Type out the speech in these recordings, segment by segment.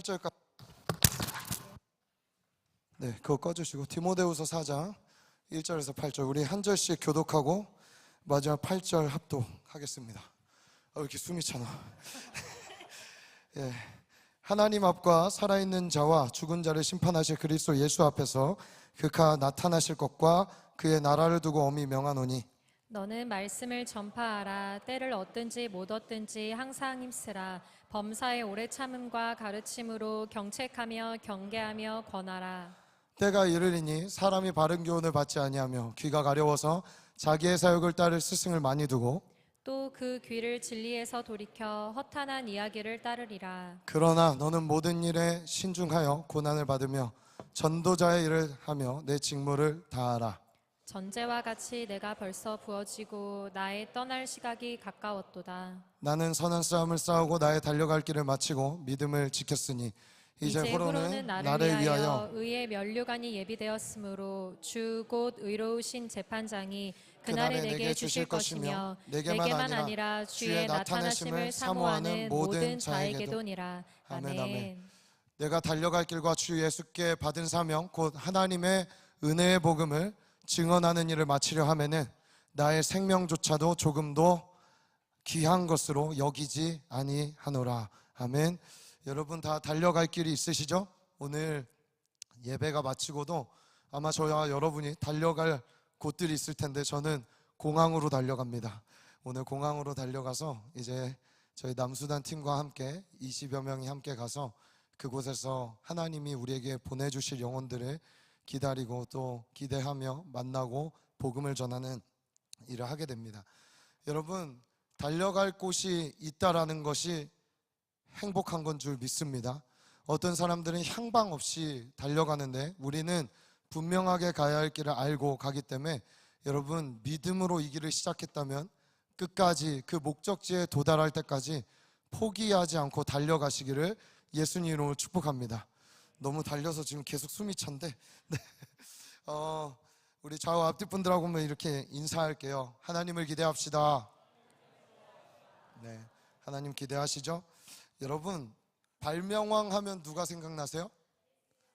8절까지. 네, 그거 꺼주시고 디모데후서 4장 1절에서 8절 우리 한 절씩 교독하고 마지막 8절 합독하겠습니다. 왜 이렇게 숨이 차나? 예, 하나님 앞과 살아있는 자와 죽은 자를 심판하실 그리스도 예수 앞에서 그가 나타나실 것과 그의 나라를 두고 엄히 명하노니 너는 말씀을 전파하라. 때를 얻든지 못 얻든지 항상 힘쓰라. 범사의 오래 참음과 가르침으로 경책하며 경계하며 권하라. 때가 이르리니 사람이 바른 교훈을 받지 아니하며 귀가 가려워서 자기의 사욕을 따를 스승을 많이 두고 또 그 귀를 진리에서 돌이켜 허탄한 이야기를 따르리라. 그러나 너는 모든 일에 신중하여 고난을 받으며 전도자의 일을 하며 내 직무를 다하라. 전제와 같이 내가 벌써 부어지고 나의 떠날 시각이 가까웠도다. 나는 선한 싸움을 싸우고 나의 달려갈 길을 마치고 믿음을 지켰으니 이제 후로는 나를 위하여 의의 면류관이 예비되었으므로 주 곧 의로우신 재판장이 그날에 내게 주실 것이며 내게만 아니라 주의 나타나심을 사모하는 모든 자에게도니라. 아멘, 아멘. 아멘. 내가 달려갈 길과 주 예수께 받은 사명 곧 하나님의 은혜의 복음을 증언하는 일을 마치려 하면은 나의 생명조차도 조금도 귀한 것으로 여기지 아니하노라. 아멘. 여러분 다 달려갈 길이 있으시죠? 오늘 예배가 마치고도 아마 저와 여러분이 달려갈 곳들이 있을 텐데 저는 공항으로 달려갑니다. 오늘 공항으로 달려가서 이제 저희 남수단 팀과 함께 20여 명이 함께 가서 그곳에서 하나님이 우리에게 보내주실 영혼들을 기다리고 또 기대하며 만나고 복음을 전하는 일을 하게 됩니다. 여러분 달려갈 곳이 있다라는 것이 행복한 건 줄 믿습니다. 어떤 사람들은 향방 없이 달려가는데 우리는 분명하게 가야 할 길을 알고 가기 때문에 여러분 믿음으로 이 길을 시작했다면 끝까지 그 목적지에 도달할 때까지 포기하지 않고 달려가시기를 예수님 이름으로 축복합니다. 너무 달려서 지금 계속 숨이 찬데 네. 우리 좌우 앞뒤 분들하고는 이렇게 인사할게요. 하나님을 기대합시다. 네, 하나님 기대하시죠? 여러분 발명왕 하면 누가 생각나세요?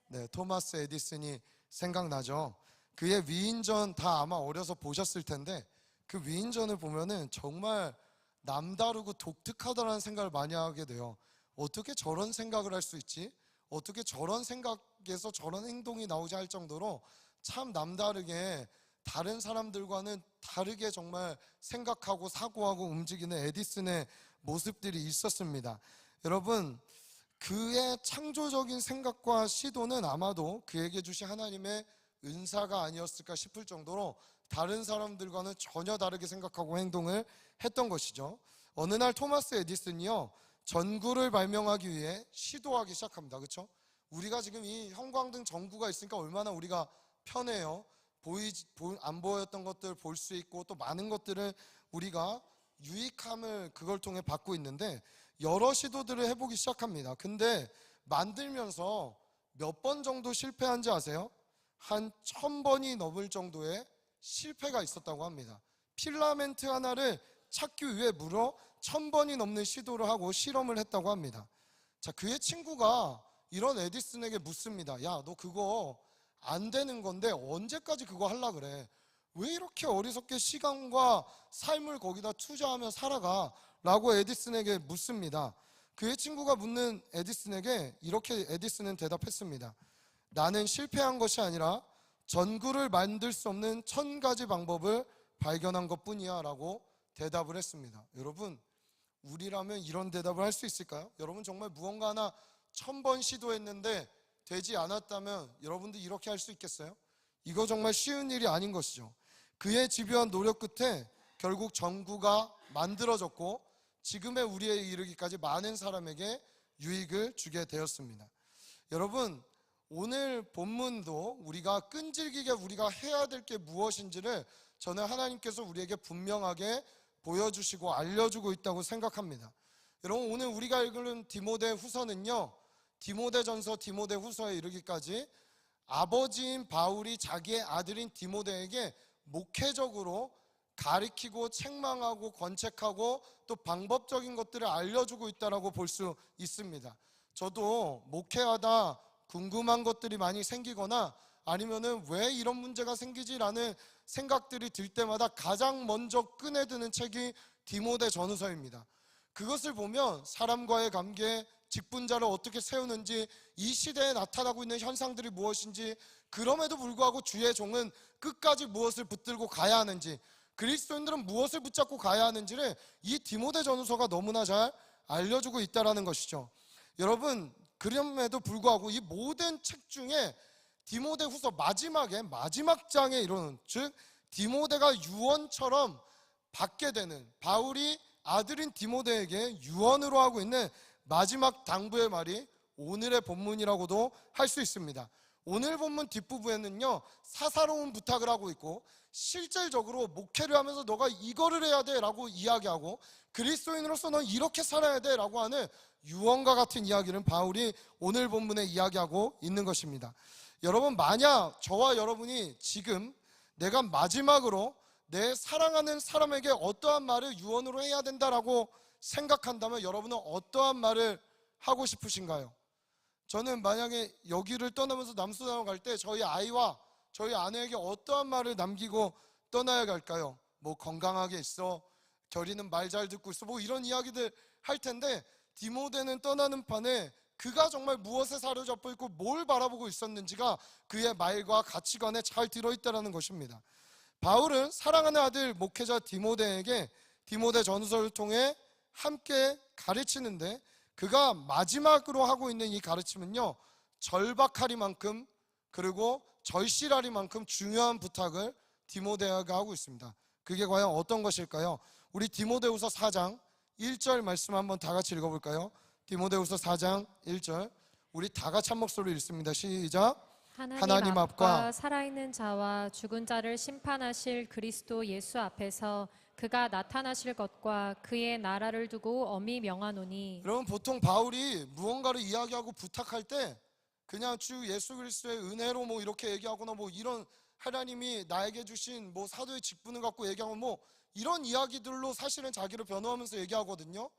네, 토마스 에디슨이 생각나죠. 그의 위인전 다 아마 어려서 보셨을 텐데 그 위인전을 보면은 정말 남다르고 독특하다는 생각을 많이 하게 돼요. 어떻게 저런 생각을 할 수 있지? 어떻게 저런 생각에서 저런 행동이 나오지 할 정도로 참 남다르게 다른 사람들과는 다르게 정말 생각하고 사고하고 움직이는 에디슨의 모습들이 있었습니다. 여러분 그의 창조적인 생각과 시도는 아마도 그에게 주신 하나님의 은사가 아니었을까 싶을 정도로 다른 사람들과는 전혀 다르게 생각하고 행동을 했던 것이죠. 어느 날 토마스 에디슨이요 전구를 발명하기 위해 시도하기 시작합니다. 그렇죠? 우리가 지금 이 형광등 전구가 있으니까 얼마나 우리가 편해요. 안 보였던 것들 볼 수 있고 또 많은 것들을 우리가 유익함을 그걸 통해 받고 있는데 여러 시도들을 해보기 시작합니다. 근데 만들면서 몇 번 정도 실패한지 아세요? 한 1000번이 넘을 정도의 실패가 있었다고 합니다. 필라멘트 하나를 찾기 위해 무려 1000번이 넘는 시도를 하고 실험을 했다고 합니다. 자, 그의 친구가 이런 에디슨에게 묻습니다. 야, 너 그거 안 되는 건데 언제까지 그거 하려 그래? 왜 이렇게 어리석게 시간과 삶을 거기다 투자하며 살아가? 라고 에디슨에게 묻습니다. 그의 친구가 묻는 에디슨에게 이렇게 에디슨은 대답했습니다. 나는 실패한 것이 아니라 전구를 만들 수 없는 1000가지 방법을 발견한 것뿐이야 라고 대답을 했습니다. 여러분 우리라면 이런 대답을 할 수 있을까요? 여러분 정말 무언가 하나 1000번 시도했는데 되지 않았다면 여러분들 이렇게 할 수 있겠어요? 이거 정말 쉬운 일이 아닌 것이죠. 그의 집요한 노력 끝에 결국 전구가 만들어졌고 지금의 우리에 이르기까지 많은 사람에게 유익을 주게 되었습니다. 여러분 오늘 본문도 우리가 끈질기게 우리가 해야 될 게 무엇인지를 저는 하나님께서 우리에게 분명하게 보여주시고 알려주고 있다고 생각합니다. 여러분 오늘 우리가 읽은 디모데 후서는요 디모데전서 디모데 후서에 이르기까지 아버지인 바울이 자기의 아들인 디모데에게 목회적으로 가리키고 책망하고 권책하고 또 방법적인 것들을 알려주고 있다고 볼 수 있습니다. 저도 목회하다 궁금한 것들이 많이 생기거나 아니면은 왜 이런 문제가 생기지라는 생각들이 들 때마다 가장 먼저 꺼내드는 책이 디모데 전후서입니다. 그것을 보면 사람과의 관계, 직분자를 어떻게 세우는지, 이 시대에 나타나고 있는 현상들이 무엇인지, 그럼에도 불구하고 주의 종은 끝까지 무엇을 붙들고 가야 하는지, 그리스도인들은 무엇을 붙잡고 가야 하는지를 이 디모데 전후서가 너무나 잘 알려주고 있다는 것이죠. 여러분, 그럼에도 불구하고 이 모든 책 중에 디모데 후서 마지막 장에 이르는, 즉 디모데가 유언처럼 받게 되는, 바울이 아들인 디모데에게 유언으로 하고 있는 마지막 당부의 말이 오늘의 본문이라고도 할 수 있습니다. 오늘 본문 뒷부분에는요, 사사로운 부탁을 하고 있고, 실질적으로 목회를 하면서 너가 이거를 해야 돼 라고 이야기하고, 그리스도인으로서 넌 이렇게 살아야 돼 라고 하는 유언과 같은 이야기를 바울이 오늘 본문에 이야기하고 있는 것입니다. 여러분, 만약 저와 여러분이 지금 내가 마지막으로 내 사랑하는 사람에게 어떠한 말을 유언으로 해야 된다라고 생각한다면 여러분은 어떠한 말을 하고 싶으신가요? 저는 만약에 여기를 떠나면서 남수단으로 갈 때 저희 아이와 저희 아내에게 어떠한 말을 남기고 떠나야 할까요? 뭐 건강하게 있어, 결이는 말 잘 듣고 있어, 뭐 이런 이야기들 할 텐데, 디모데는 떠나는 판에 그가 정말 무엇에 사로잡혀 있고 뭘 바라보고 있었는지가 그의 말과 가치관에 잘 들어있다는 것입니다. 바울은 사랑하는 아들 목회자 디모데에게 디모데 전후서를 통해 함께 가르치는데, 그가 마지막으로 하고 있는 이 가르침은요, 절박하리만큼 그리고 절실하리만큼 중요한 부탁을 디모데가 하고 있습니다. 그게 과연 어떤 것일까요? 우리 디모데후서 4장 1절 말씀 한번 다 같이 읽어볼까요? 디모데후서 4장 1절, 우리 다 같이 한 목소리로 읽습니다. 시작. 하나님 앞과 살아있는 자와 죽은 자를 심판하실 그리스도 예수 앞에서 그가 나타나실 것과 그의 나라를 두고 엄히 명하노니. 여러분, 보통 바울이 무언가를 이야기하고 부탁할 때 그냥 주 예수 그리스도의 은혜로 뭐 이렇게 얘기하거나 뭐 이런 하나님이 나에게 주신 뭐 사도의 직분을 갖고 얘기하고 뭐 이런 이야기들로 사실은 자기를 변호하면서 얘기하거든요.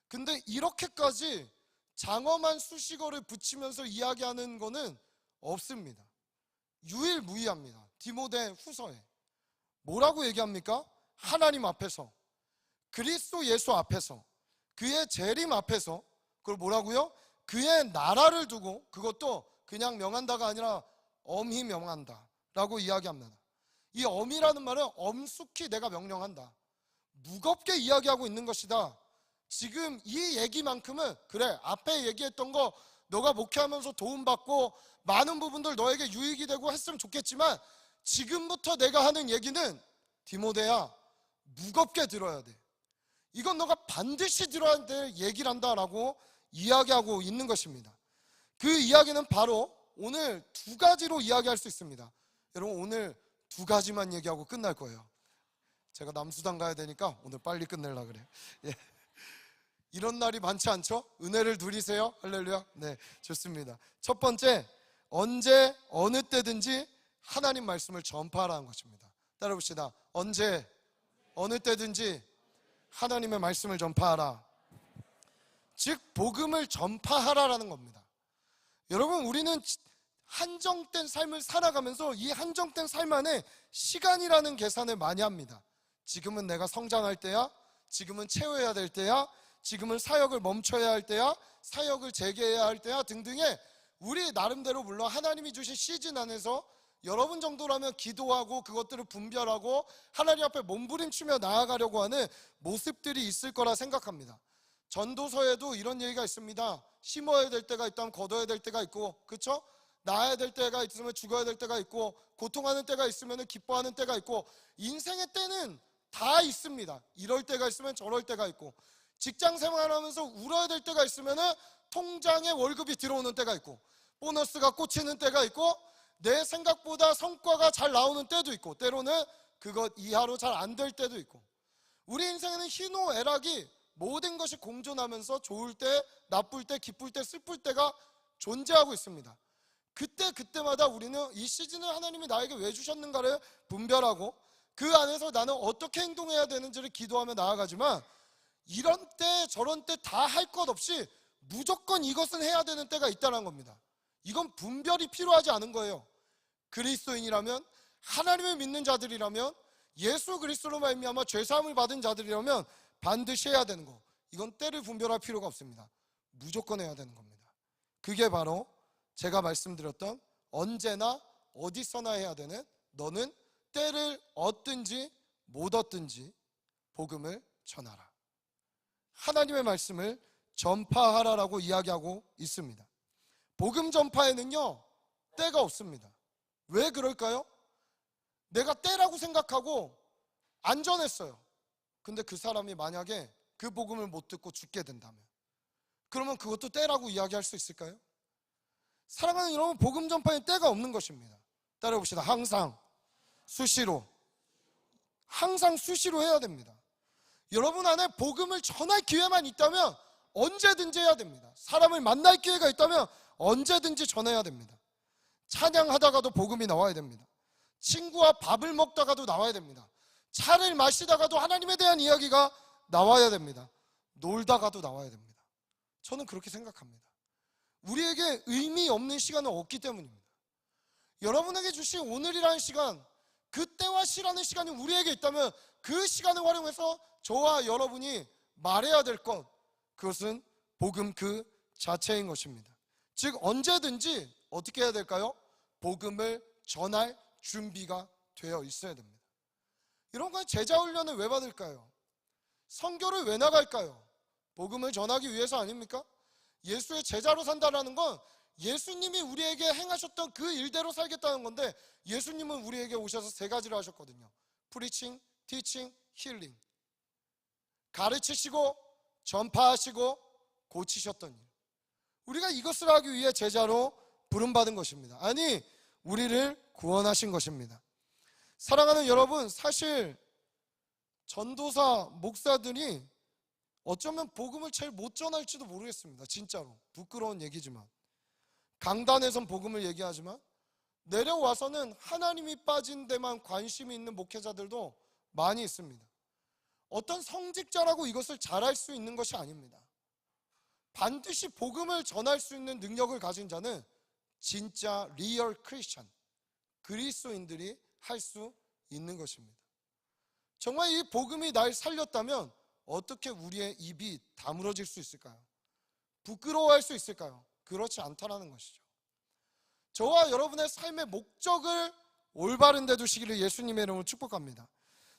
근데 이렇게까지 장엄한 수식어를 붙이면서 이야기하는 거는 없습니다. 유일무이합니다. 디모데 후서에 뭐라고 얘기합니까? 하나님 앞에서, 그리스도 예수 앞에서, 그의 재림 앞에서, 그걸 뭐라고요? 그의 나라를 두고, 그것도 그냥 명한다가 아니라 엄히 명한다 라고 이야기합니다. 이 엄이라는 말은 엄숙히 내가 명령한다, 무겁게 이야기하고 있는 것이다. 지금 이 얘기만큼은 그래, 앞에 얘기했던 거 너가 목회하면서 도움받고 많은 부분들 너에게 유익이 되고 했으면 좋겠지만, 지금부터 내가 하는 얘기는 디모데야, 무겁게 들어야 돼. 이건 너가 반드시 들어야 될 얘기를 한다라고 이야기하고 있는 것입니다. 그 이야기는 바로 오늘 두 가지로 이야기할 수 있습니다. 여러분, 오늘 두 가지만 얘기하고 끝날 거예요. 제가 남수당 가야 되니까 오늘 빨리 끝내려고 그래요. 예. 이런 날이 많지 않죠? 은혜를 누리세요. 할렐루야. 네, 좋습니다. 첫 번째, 언제 어느 때든지 하나님 말씀을 전파하라는 것입니다. 따라봅시다. 언제 어느 때든지 하나님의 말씀을 전파하라. 즉 복음을 전파하라라는 겁니다. 여러분, 우리는 한정된 삶을 살아가면서 이 한정된 삶 안에 시간이라는 계산을 많이 합니다. 지금은 내가 성장할 때야, 지금은 채워야 될 때야, 지금은 사역을 멈춰야 할 때야, 사역을 재개해야 할 때야 등등의 우리 나름대로, 물론 하나님이 주신 시즌 안에서 여러분 정도라면 기도하고 그것들을 분별하고 하나님 앞에 몸부림치며 나아가려고 하는 모습들이 있을 거라 생각합니다. 전도서에도 이런 얘기가 있습니다. 심어야 될 때가 있다면 거둬야 될 때가 있고, 그렇죠? 나아야 될 때가 있으면 죽어야 될 때가 있고, 고통하는 때가 있으면 기뻐하는 때가 있고, 인생의 때는 다 있습니다. 이럴 때가 있으면 저럴 때가 있고, 직장 생활하면서 울어야 될 때가 있으면 통장에 월급이 들어오는 때가 있고, 보너스가 꽂히는 때가 있고, 내 생각보다 성과가 잘 나오는 때도 있고, 때로는 그것 이하로 잘 안 될 때도 있고, 우리 인생에는 희노애락이 모든 것이 공존하면서 좋을 때, 나쁠 때, 기쁠 때, 슬플 때가 존재하고 있습니다. 그때마다 우리는 이 시즌을 하나님이 나에게 왜 주셨는가를 분별하고 그 안에서 나는 어떻게 행동해야 되는지를 기도하며 나아가지만, 이런 때 저런 때 다 할 것 없이 무조건 이것은 해야 되는 때가 있다는 겁니다. 이건 분별이 필요하지 않은 거예요. 그리스도인이라면, 하나님을 믿는 자들이라면, 예수 그리스도로 말미암아 죄사함을 받은 자들이라면 반드시 해야 되는 거, 이건 때를 분별할 필요가 없습니다. 무조건 해야 되는 겁니다. 그게 바로 제가 말씀드렸던 언제나 어디서나 해야 되는, 너는 때를 얻든지 못 얻든지 복음을 전하라, 하나님의 말씀을 전파하라라고 이야기하고 있습니다. 복음 전파에는요 때가 없습니다. 왜 그럴까요? 내가 때라고 생각하고 안전했어요. 근데 그 사람이 만약에 그 복음을 못 듣고 죽게 된다면, 그러면 그것도 때라고 이야기할 수 있을까요? 사랑하는 여러분, 복음 전파에 때가 없는 것입니다. 따라해 봅시다. 항상, 수시로, 항상 수시로 해야 됩니다. 여러분 안에 복음을 전할 기회만 있다면 언제든지 해야 됩니다. 사람을 만날 기회가 있다면 언제든지 전해야 됩니다. 찬양하다가도 복음이 나와야 됩니다. 친구와 밥을 먹다가도 나와야 됩니다. 차를 마시다가도 하나님에 대한 이야기가 나와야 됩니다. 놀다가도 나와야 됩니다. 저는 그렇게 생각합니다. 우리에게 의미 없는 시간은 없기 때문입니다. 여러분에게 주신 오늘이라는 시간, 그때와 시라는 시간이 우리에게 있다면 그 시간을 활용해서 저와 여러분이 말해야 될 것, 그것은 복음 그 자체인 것입니다. 즉 언제든지 어떻게 해야 될까요? 복음을 전할 준비가 되어 있어야 됩니다. 이런 건 제자 훈련을 왜 받을까요? 선교를 왜 나갈까요? 복음을 전하기 위해서 아닙니까? 예수의 제자로 산다는 건 예수님이 우리에게 행하셨던 그 일대로 살겠다는 건데, 예수님은 우리에게 오셔서 세 가지를 하셨거든요. 프리칭, 티칭, 힐링. 가르치시고 전파하시고 고치셨던 일. 우리가 이것을 하기 위해 제자로 부름받은 것입니다. 아니, 우리를 구원하신 것입니다. 사랑하는 여러분, 사실 전도사, 목사들이 어쩌면 복음을 제일 못 전할지도 모르겠습니다. 진짜로 부끄러운 얘기지만, 강단에선 복음을 얘기하지만 내려와서는 하나님이 빠진 데만 관심이 있는 목회자들도 많이 있습니다. 어떤 성직자라고 이것을 잘할 수 있는 것이 아닙니다. 반드시 복음을 전할 수 있는 능력을 가진 자는 진짜 리얼 크리스천, 그리스도인들이 할 수 있는 것입니다. 정말 이 복음이 날 살렸다면 어떻게 우리의 입이 다물어질 수 있을까요? 부끄러워할 수 있을까요? 그렇지 않다라는 것이죠. 저와 여러분의 삶의 목적을 올바른 데 두시기를 예수님의 이름으로 축복합니다.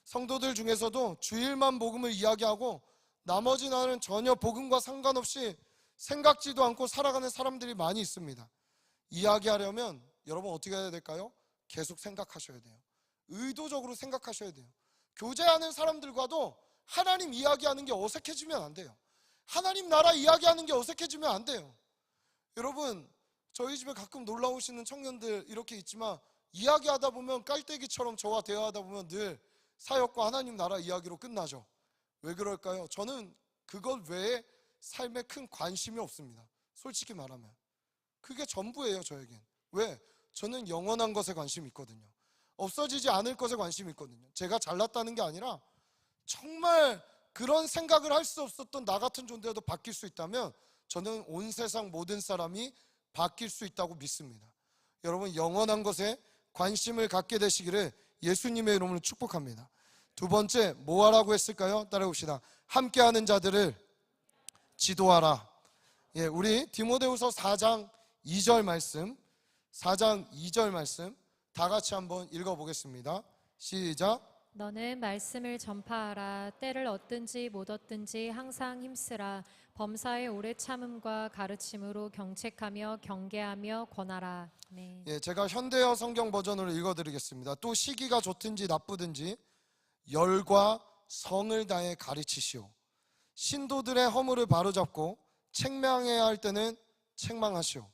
성도들 중에서도 주일만 복음을 이야기하고 나머지 날은 전혀 복음과 상관없이 생각지도 않고 살아가는 사람들이 많이 있습니다. 이야기하려면 여러분 어떻게 해야 될까요? 계속 생각하셔야 돼요. 의도적으로 생각하셔야 돼요. 교제하는 사람들과도 하나님 이야기하는 게 어색해지면 안 돼요. 하나님 나라 이야기하는 게 어색해지면 안 돼요. 여러분, 저희 집에 가끔 놀러 오시는 청년들 이렇게 있지만, 이야기하다 보면 깔때기처럼 저와 대화하다 보면 늘 사역과 하나님 나라 이야기로 끝나죠. 왜 그럴까요? 저는 그것 외에 삶에 큰 관심이 없습니다. 솔직히 말하면 그게 전부예요 저에겐. 왜? 저는 영원한 것에 관심이 있거든요. 없어지지 않을 것에 관심이 있거든요. 제가 잘났다는 게 아니라 정말 그런 생각을 할 수 없었던 나 같은 존재도 바뀔 수 있다면 저는 온 세상 모든 사람이 바뀔 수 있다고 믿습니다. 여러분, 영원한 것에 관심을 갖게 되시기를 예수님의 이름으로 축복합니다. 두 번째, 뭐 하라고 했을까요? 따라해봅시다. 함께하는 자들을 지도하라. 우리 디모데후서 4장 2절 말씀, 4장 2절 말씀 다 같이 한번 읽어보겠습니다. 시작. 너는 말씀을 전파하라. 때를 얻든지 못 얻든지 항상 힘쓰라. 범사의 오래 참음과 가르침으로 경책하며 경계하며 권하라. 네. 제가 현대어 성경 버전으로 읽어드리겠습니다. 또 시기가 좋든지 나쁘든지 열과 성을 다해 가르치시오. 신도들의 허물을 바로잡고 책망해야 할 때는 책망하시오.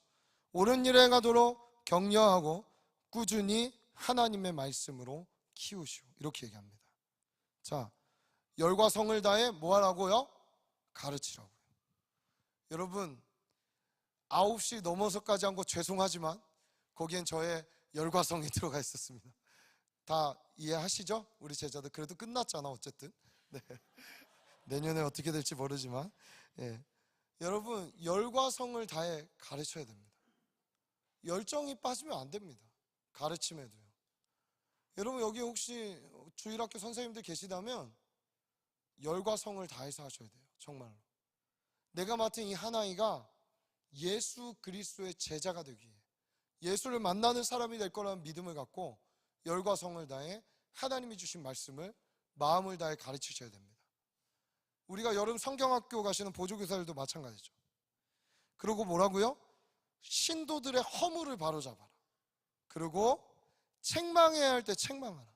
옳은 일을 행하도록 격려하고 꾸준히 하나님의 말씀으로 키우시오. 이렇게 얘기합니다. 자, 열과 성을 다해 뭐 하라고요? 가르치라고요. 여러분, 9시 넘어서까지 한 거 죄송하지만 거기엔 저의 열과 성이 들어가 있었습니다. 다 이해하시죠? 우리 제자들 그래도 끝났잖아 어쨌든. 네. 내년에 어떻게 될지 모르지만 여러분, 열과 성을 다해 가르쳐야 됩니다. 열정이 빠지면 안 됩니다. 가르침에도요. 여러분, 여기 혹시 주일학교 선생님들 계시다면 열과 성을 다해서 하셔야 돼요. 정말로. 내가 맡은 이 한 아이가 예수 그리스도의 제자가 되기 위해, 예수를 만나는 사람이 될 거라는 믿음을 갖고 열과 성을 다해 하나님이 주신 말씀을 마음을 다해 가르치셔야 됩니다. 우리가 여름 성경학교 가시는 보조교사들도 마찬가지죠. 그리고 뭐라고요? 신도들의 허물을 바로잡아라. 그리고 책망해야 할 때 책망하라.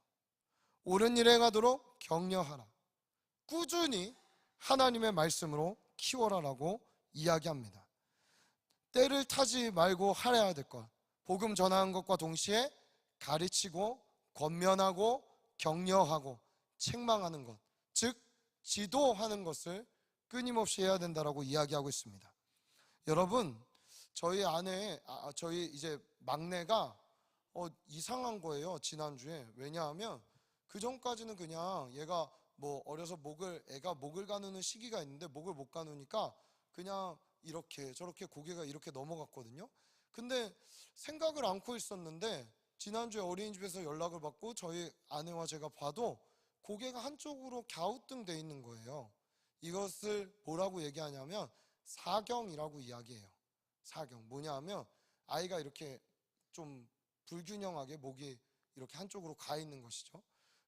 옳은 일 행하도록 격려하라. 꾸준히 하나님의 말씀으로 키워라라고 이야기합니다. 때를 타지 말고 하려야 될 것, 복음 전하는 것과 동시에 가르치고 권면하고 격려하고 책망하는 것, 즉 지도하는 것을 끊임없이 해야 된다라고 이야기하고 있습니다. 여러분, 저희 아내, 저희 이제 막내가 이상한 거예요. 지난주에. 왜냐하면 그 전까지는 그냥 얘가 뭐 어려서 애가 목을 가누는 시기가 있는데 목을 못 가누니까 그냥 이렇게 저렇게 고개가 이렇게 넘어갔거든요. 근데 생각을 않고 있었는데 지난주에 어린이집에서 연락을 받고 저희 아내와 제가 봐도 고개가 한쪽으로 갸우뚱돼 있는 거예요. 이것을 뭐라고 얘기하냐면 사경이라고 이야기해요. 사경. 뭐냐 하면 아이가 이렇게 좀 불균형하게 목이 이렇게 한쪽으로 가 있는 것이죠.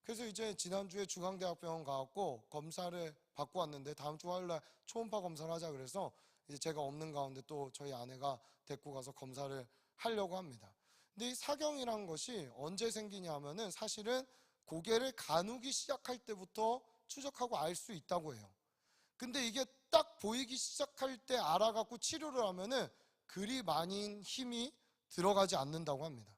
그래서 이제 지난주에 중앙대학병원 가갖고 검사를 받고 왔는데 다음 주 화요일날 초음파 검사를 하자 그래서 이제 제가 없는 가운데 또 저희 아내가 데리고 가서 검사를 하려고 합니다. 근데 이 사경이란 것이 언제 생기냐 하면은 사실은 고개를 가누기 시작할 때부터 추적하고 알 수 있다고 해요. 근데 이게 딱 보이기 시작할 때 알아갖고 치료를 하면은 그리 많이 힘이 들어가지 않는다고 합니다.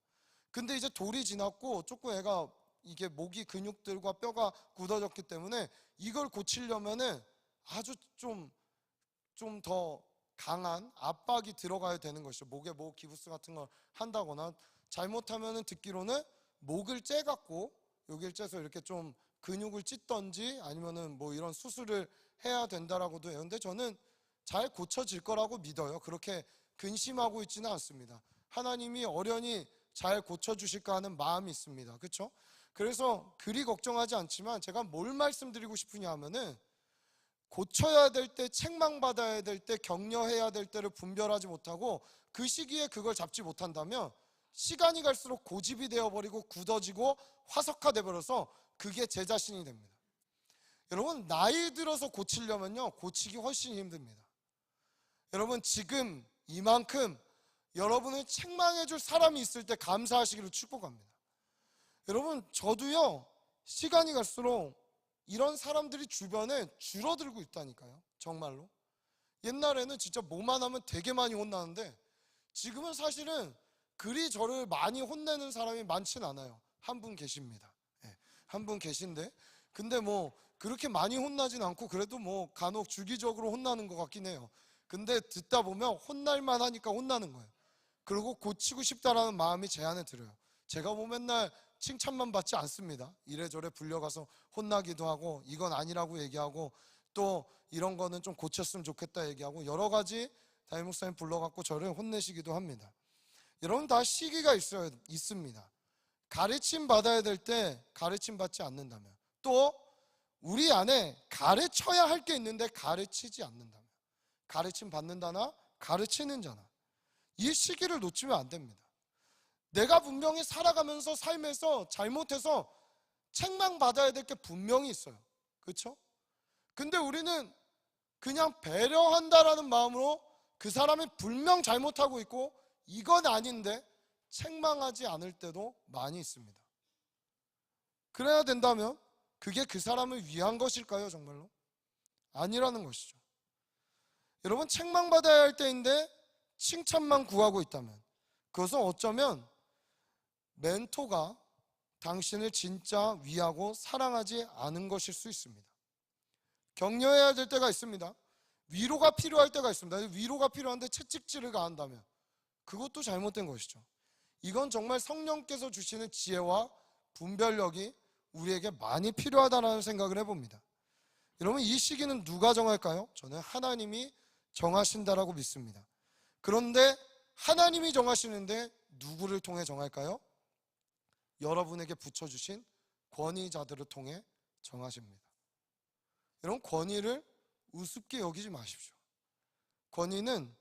근데 이제 돌이 지났고 조금 애가 이게 목이 근육들과 뼈가 굳어졌기 때문에 이걸 고치려면은 아주 좀 더 강한 압박이 들어가야 되는 것이죠. 목에 목 기부스 같은 걸 한다거나 잘못하면은 듣기로는 목을 째갖고 여기를 째서 이렇게 좀 근육을 찢던지 아니면은 뭐 이런 수술을 해야 된다라고도 해요. 근데 저는 잘 고쳐질 거라고 믿어요. 그렇게 근심하고 있지는 않습니다. 하나님이 어련히 잘 고쳐주실까 하는 마음이 있습니다. 그렇죠? 그래서 그리 걱정하지 않지만 제가 뭘 말씀드리고 싶으냐 하면은 고쳐야 될 때, 책망받아야 될 때, 격려해야 될 때를 분별하지 못하고 그 시기에 그걸 잡지 못한다면 시간이 갈수록 고집이 되어버리고 굳어지고 화석화돼 버려서 그게 제 자신이 됩니다. 여러분, 나이 들어서 고치려면요 고치기 훨씬 힘듭니다. 여러분, 지금 이만큼 여러분을 책망해 줄 사람이 있을 때 감사하시기를 축복합니다. 여러분, 저도요 시간이 갈수록 이런 사람들이 주변에 줄어들고 있다니까요. 정말로. 옛날에는 진짜 뭐만 하면 되게 많이 혼나는데 지금은 사실은 그리 저를 많이 혼내는 사람이 많진 않아요. 한 분 계십니다. 한 분 계신데 근데 뭐 그렇게 많이 혼나진 않고 그래도 뭐 간혹 주기적으로 혼나는 것 같긴 해요. 근데 듣다 보면 혼날만 하니까 혼나는 거예요. 그리고 고치고 싶다라는 마음이 제 안에 들어요. 제가 뭐 맨날 칭찬만 받지 않습니다. 이래저래 불려가서 혼나기도 하고 이건 아니라고 얘기하고 또 이런 거는 좀 고쳤으면 좋겠다 얘기하고 여러 가지 담임 목사님 불러갖고 저를 혼내시기도 합니다. 여러분, 다 시기가 있습니다. 가르침 받아야 될 때 가르침 받지 않는다면, 또 우리 안에 가르쳐야 할 게 있는데 가르치지 않는다면, 가르침 받는다나 가르치는 자나, 이 시기를 놓치면 안 됩니다. 내가 분명히 살아가면서 삶에서 잘못해서 책망받아야 될 게 분명히 있어요. 그렇죠? 근데 우리는 그냥 배려한다라는 마음으로 그 사람이 분명 잘못하고 있고 이건 아닌데 책망하지 않을 때도 많이 있습니다. 그래야 된다면 그게 그 사람을 위한 것일까요? 정말로? 아니라는 것이죠. 여러분, 책망받아야 할 때인데 칭찬만 구하고 있다면 그것은 어쩌면 멘토가 당신을 진짜 위하고 사랑하지 않은 것일 수 있습니다. 격려해야 될 때가 있습니다. 위로가 필요할 때가 있습니다. 위로가 필요한데 채찍질을 가한다면 그것도 잘못된 것이죠. 이건 정말 성령께서 주시는 지혜와 분별력이 우리에게 많이 필요하다는 생각을 해봅니다. 여러분, 이 시기는 누가 정할까요? 저는 하나님이 정하신다라고 믿습니다. 그런데 하나님이 정하시는데 누구를 통해 정할까요? 여러분에게 붙여주신 권위자들을 통해 정하십니다. 여러분, 권위를 우습게 여기지 마십시오. 권위는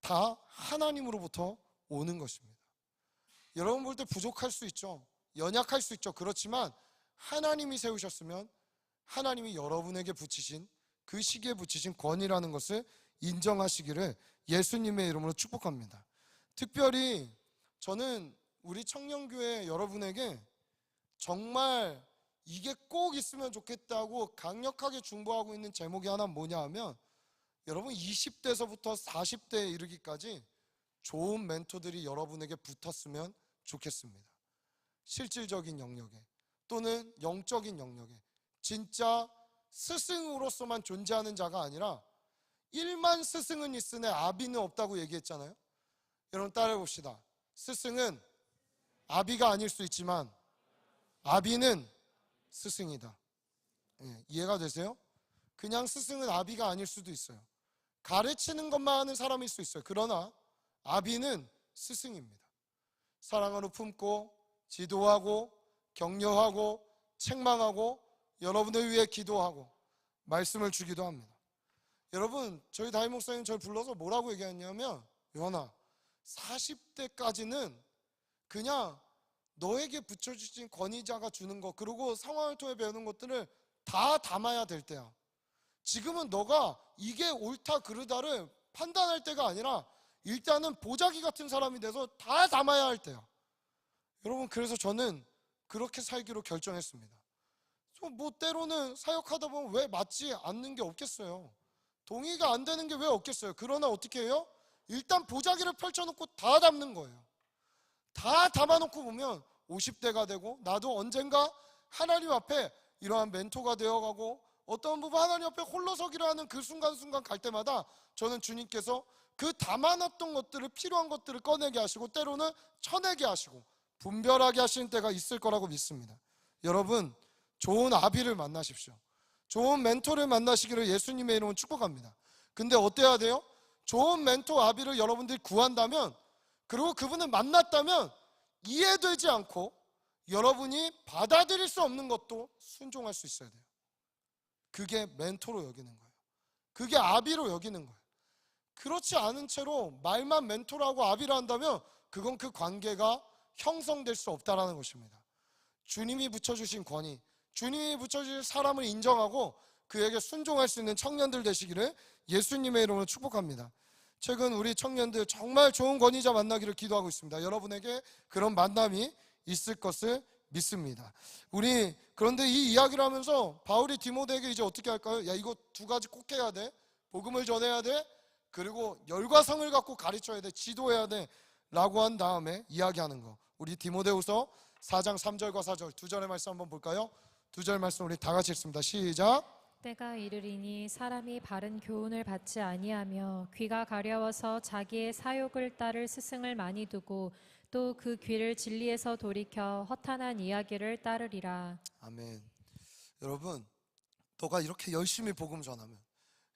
다 하나님으로부터 오는 것입니다. 여러분 볼 때 부족할 수 있죠. 연약할 수 있죠. 그렇지만 하나님이 세우셨으면 하나님이 여러분에게 붙이신, 그 시기에 붙이신 권위라는 것을 인정하시기를 예수님의 이름으로 축복합니다. 특별히 저는 우리 청년교회 여러분에게 정말 이게 꼭 있으면 좋겠다고 강력하게 중보하고 있는 제목이 하나 뭐냐 하면, 여러분 20대에서부터 40대에 이르기까지 좋은 멘토들이 여러분에게 붙었으면 좋겠습니다. 실질적인 영역에 또는 영적인 영역에 진짜 스승으로서만 존재하는 자가 아니라 1만 스승은 있으네 아비는 없다고 얘기했잖아요. 여러분 따라해 봅시다. 스승은 아비가 아닐 수 있지만 아비는 스승이다. 이해가 되세요? 그냥 스승은 아비가 아닐 수도 있어요. 가르치는 것만 하는 사람일 수 있어요. 그러나 아비는 스승입니다. 사랑으로 품고 지도하고 격려하고 책망하고 여러분을 위해 기도하고 말씀을 주기도 합니다. 여러분, 저희 담임 목사님 저를 불러서 뭐라고 얘기했냐면, 요한아 40대까지는 그냥 너에게 붙여주신 권위자가 주는 것, 그리고 상황을 통해 배우는 것들을 다 담아야 될 때야. 지금은 너가 이게 옳다 그르다를 판단할 때가 아니라 일단은 보자기 같은 사람이 돼서 다 담아야 할 때야. 여러분, 그래서 저는 그렇게 살기로 결정했습니다. 뭐 때로는 사역하다 보면 왜 맞지 않는 게 없겠어요. 동의가 안 되는 게 왜 없겠어요. 그러나 어떻게 해요? 일단 보자기를 펼쳐놓고 다 담는 거예요. 다 담아놓고 보면 50대가 되고 나도 언젠가 하나님 앞에 이러한 멘토가 되어가고 어떤 부분 하나님 앞에 홀로서기를 하는 그 순간순간 갈 때마다 저는 주님께서 그 담아놨던 것들을, 필요한 것들을 꺼내게 하시고 때로는 쳐내게 하시고 분별하게 하시는 때가 있을 거라고 믿습니다. 여러분, 좋은 아비를 만나십시오. 좋은 멘토를 만나시기를 예수님의 이름으로 축복합니다. 근데 어때야 돼요? 좋은 멘토 아비를 여러분들이 구한다면, 그리고 그분을 만났다면 이해되지 않고 여러분이 받아들일 수 없는 것도 순종할 수 있어야 돼요. 그게 멘토로 여기는 거예요. 그게 아비로 여기는 거예요. 그렇지 않은 채로 말만 멘토라고 아비라 한다면 그건 그 관계가 형성될 수 없다라는 것입니다. 주님이 붙여주신 권위, 주님이 붙여주신 사람을 인정하고 그에게 순종할 수 있는 청년들 되시기를 예수님의 이름으로 축복합니다. 최근 우리 청년들 정말 좋은 권위자 만나기를 기도하고 있습니다. 여러분에게 그런 만남이 있을 것을 믿습니다. 우리 그런데 이 이야기를 하면서 바울이 디모데에게 이제 어떻게 할까요? 야, 이거 두 가지 꼭 해야 돼. 복음을 전해야 돼. 그리고 열과 성을 갖고 가르쳐야 돼. 지도해야 돼. 라고 한 다음에 이야기하는 거. 우리 디모데후서 4장 3절과 4절 두 절의 말씀 한번 볼까요? 두 절 말씀 우리 다 같이 읽습니다. 시작. 때가 이르리니 사람이 바른 교훈을 받지 아니하며 귀가 가려워서 자기의 사욕을 따를 스승을 많이 두고 또 그 귀를 진리에서 돌이켜 허탄한 이야기를 따르리라. 아멘. 여러분, 너가 이렇게 열심히 복음 전하면,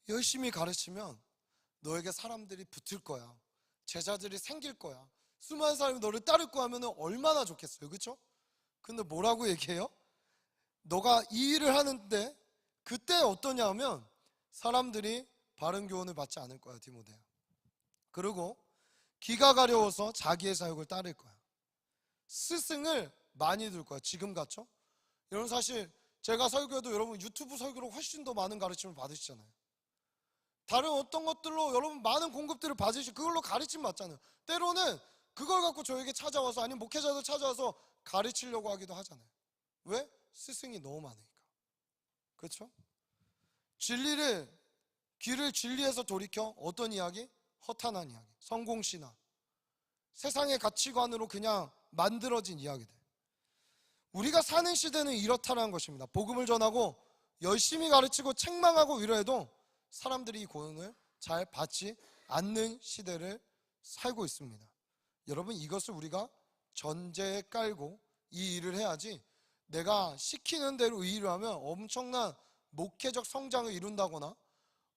열심히 가르치면 너에게 사람들이 붙을 거야. 제자들이 생길 거야. 수많은 사람이 너를 따를 거야 하면 얼마나 좋겠어요. 그렇죠? 근데 뭐라고 얘기해요? 너가 이 일을 하는데 그때 어떠냐 하면 사람들이 바른 교훈을 받지 않을 거야, 디모데야. 그리고 귀가 가려워서 자기의 사욕을 따를 거야. 스승을 많이 둘 거야. 지금 같죠? 여러분, 사실 제가 설교해도 여러분 유튜브 설교로 훨씬 더 많은 가르침을 받으시잖아요. 다른 어떤 것들로 여러분 많은 공급들을 받으시고 그걸로 가르침 받잖아요. 때로는 그걸 갖고 저에게 찾아와서, 아니면 목회자들 찾아와서 가르치려고 하기도 하잖아요. 왜? 스승이 너무 많으니까. 그렇죠? 귀를 진리에서 돌이켜 어떤 이야기? 허탄한 이야기, 성공신화, 세상의 가치관으로 그냥 만들어진 이야기들. 우리가 사는 시대는 이렇다는 것입니다. 복음을 전하고 열심히 가르치고 책망하고 위로해도 사람들이 이 고용을 잘 받지 않는 시대를 살고 있습니다. 여러분, 이것을 우리가 전제에 깔고 이 일을 해야지, 내가 시키는 대로 이 일을 하면 엄청난 목회적 성장을 이룬다거나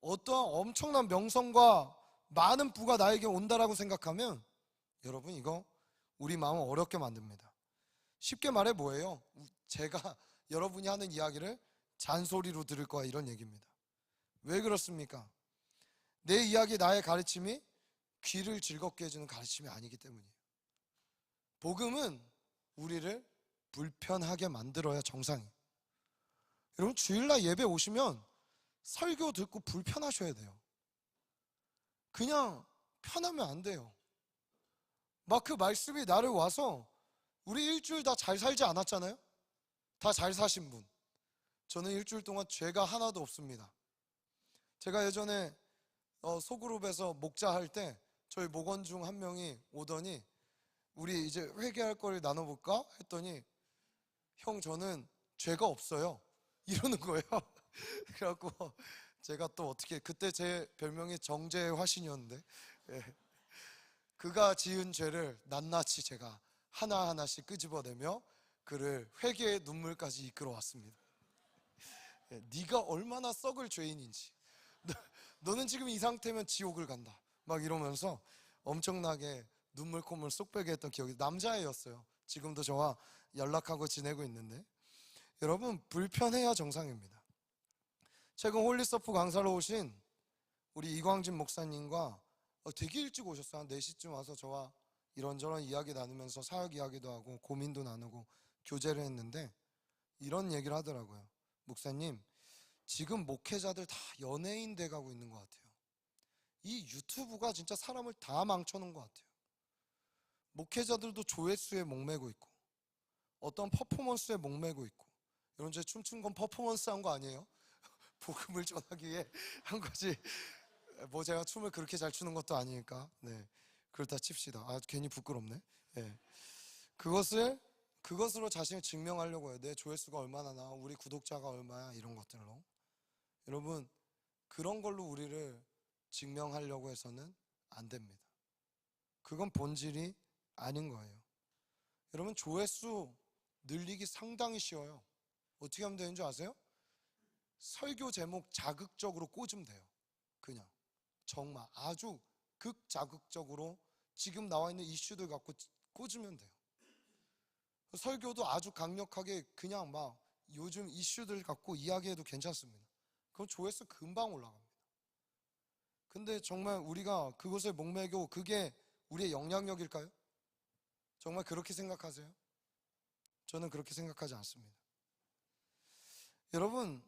어떠한 엄청난 명성과 많은 부가 나에게 온다라고 생각하면 여러분 이거 우리 마음을 어렵게 만듭니다. 쉽게 말해 뭐예요? 제가 여러분이 하는 이야기를 잔소리로 들을 거야 이런 얘기입니다. 왜 그렇습니까? 내 이야기, 나의 가르침이 귀를 즐겁게 해주는 가르침이 아니기 때문이에요. 복음은 우리를 불편하게 만들어야 정상이에요. 여러분 주일날 예배 오시면 설교 듣고 불편하셔야 돼요. 그냥 편하면 안 돼요. 막 그 말씀이 나를 와서 우리 일주일 다 잘 살지 않았잖아요? 다 잘 사신 분. 저는 일주일 동안 죄가 하나도 없습니다. 제가 예전에 소그룹에서 목자할 때 저희 목원 중 한 명이 오더니 우리 이제 회개할 거를 나눠볼까? 했더니 형 저는 죄가 없어요 이러는 거예요. 그래갖고 제가 또 어떻게, 그때 제 별명이 정죄의 화신이었는데 그가 지은 죄를 낱낱이 제가 하나하나씩 끄집어내며 그를 회개의 눈물까지 이끌어 왔습니다. 네가 얼마나 썩을 죄인인지, 너는 지금 이 상태면 지옥을 간다 막 이러면서 엄청나게 눈물 콧물 쏙 빼게 했던 기억이, 남자애였어요. 지금도 저와 연락하고 지내고 있는데 여러분 불편해야 정상입니다. 최근 홀리서프 강사로 오신 우리 이광진 목사님과 되게 일찍 오셨어요. 한 4시쯤 와서 저와 이런저런 이야기 나누면서 사역 이야기도 하고 고민도 나누고 교제를 했는데 이런 얘기를 하더라고요. 목사님, 지금 목회자들 다 연예인 돼가고 있는 것 같아요. 이 유튜브가 진짜 사람을 다 망쳐놓은 것 같아요. 목회자들도 조회수에 목매고 있고 어떤 퍼포먼스에 목매고 있고. 여러분 제 춤춘 건 퍼포먼스 한 거 아니에요? 복음을 전하기 위해 한 거지. 뭐 제가 춤을 그렇게 잘 추는 것도 아니니까. 네, 그렇다 칩시다. 아 괜히 부끄럽네. 네. 그것으로 자신을 증명하려고 해요. 내 조회수가 얼마나 나, 우리 구독자가 얼마야, 이런 것들로. 여러분 그런 걸로 우리를 증명하려고 해서는 안 됩니다. 그건 본질이 아닌 거예요. 여러분 조회수 늘리기 상당히 쉬워요. 어떻게 하면 되는 줄 아세요? 설교 제목 자극적으로 꽂으면 돼요. 그냥 정말 아주 극자극적으로 지금 나와 있는 이슈들 갖고 꽂으면 돼요. 설교도 아주 강력하게 그냥 막 요즘 이슈들 갖고 이야기해도 괜찮습니다. 그럼 조회수 금방 올라갑니다. 근데 정말 우리가 그것에 목매고 그게 우리의 영향력일까요? 정말 그렇게 생각하세요? 저는 그렇게 생각하지 않습니다. 여러분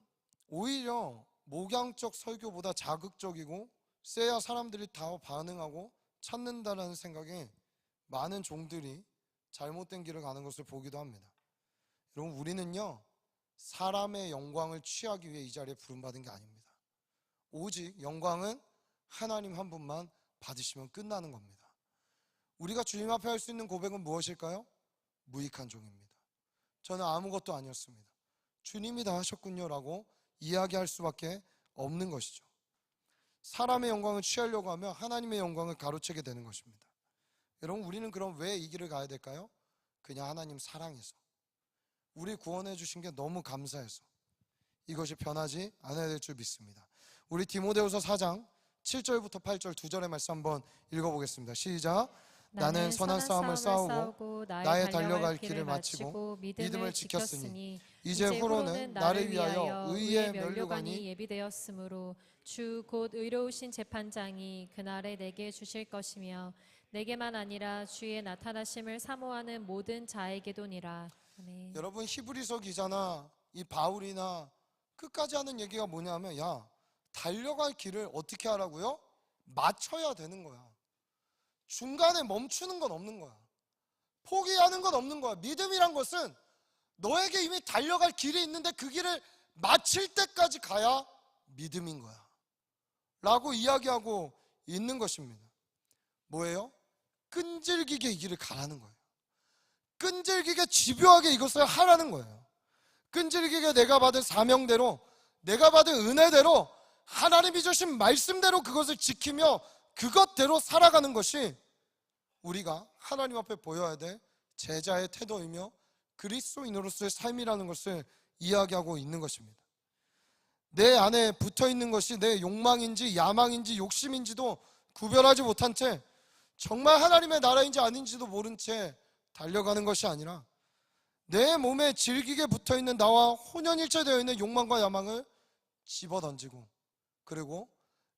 오히려 목양적 설교보다 자극적이고 세야 사람들이 다 반응하고 찾는다라는 생각에 많은 종들이 잘못된 길을 가는 것을 보기도 합니다. 여러분 우리는요 사람의 영광을 취하기 위해 이 자리에 부름받은 게 아닙니다. 오직 영광은 하나님 한 분만 받으시면 끝나는 겁니다. 우리가 주님 앞에 할 수 있는 고백은 무엇일까요? 무익한 종입니다. 저는 아무것도 아니었습니다. 주님이 다 하셨군요 라고 이야기할 수밖에 없는 것이죠. 사람의 영광을 취하려고 하면 하나님의 영광을 가로채게 되는 것입니다. 여러분 우리는 그럼 왜 이 길을 가야 될까요? 그냥 하나님 사랑해서, 우리 구원해 주신 게 너무 감사해서 이것이 변하지 않아야 될 줄 믿습니다. 우리 디모데후서 4장 7절부터 8절 두 절의 말씀 한번 읽어보겠습니다. 시작. 나는 선한 싸움을 싸우고 나의 달려갈 길을 마치고 믿음을 지켰으니 이제 후로는 나를 위하여 의의 면류관이 예비되었으므로 주 곧 의로우신 재판장이 그날에 내게 주실 것이며 내게만 아니라 주의 나타나심을 사모하는 모든 자에게도니라. 아멘. 여러분 히브리서 기자나 이 바울이나 끝까지 하는 얘기가 뭐냐면 야 달려갈 길을 어떻게 하라고요? 맞춰야 되는 거야. 중간에 멈추는 건 없는 거야. 포기하는 건 없는 거야. 믿음이란 것은 너에게 이미 달려갈 길이 있는데 그 길을 마칠 때까지 가야 믿음인 거야 라고 이야기하고 있는 것입니다. 뭐예요? 끈질기게 이 길을 가라는 거예요. 끈질기게 집요하게 이것을 하라는 거예요. 끈질기게 내가 받은 사명대로, 내가 받은 은혜대로, 하나님이 주신 말씀대로 그것을 지키며 그것대로 살아가는 것이 우리가 하나님 앞에 보여야 될 제자의 태도이며 그리스도인으로서의 삶이라는 것을 이야기하고 있는 것입니다. 내 안에 붙어있는 것이 내 욕망인지 야망인지 욕심인지도 구별하지 못한 채 정말 하나님의 나라인지 아닌지도 모른 채 달려가는 것이 아니라 내 몸에 질기게 붙어있는 나와 혼연일체되어 있는 욕망과 야망을 집어던지고, 그리고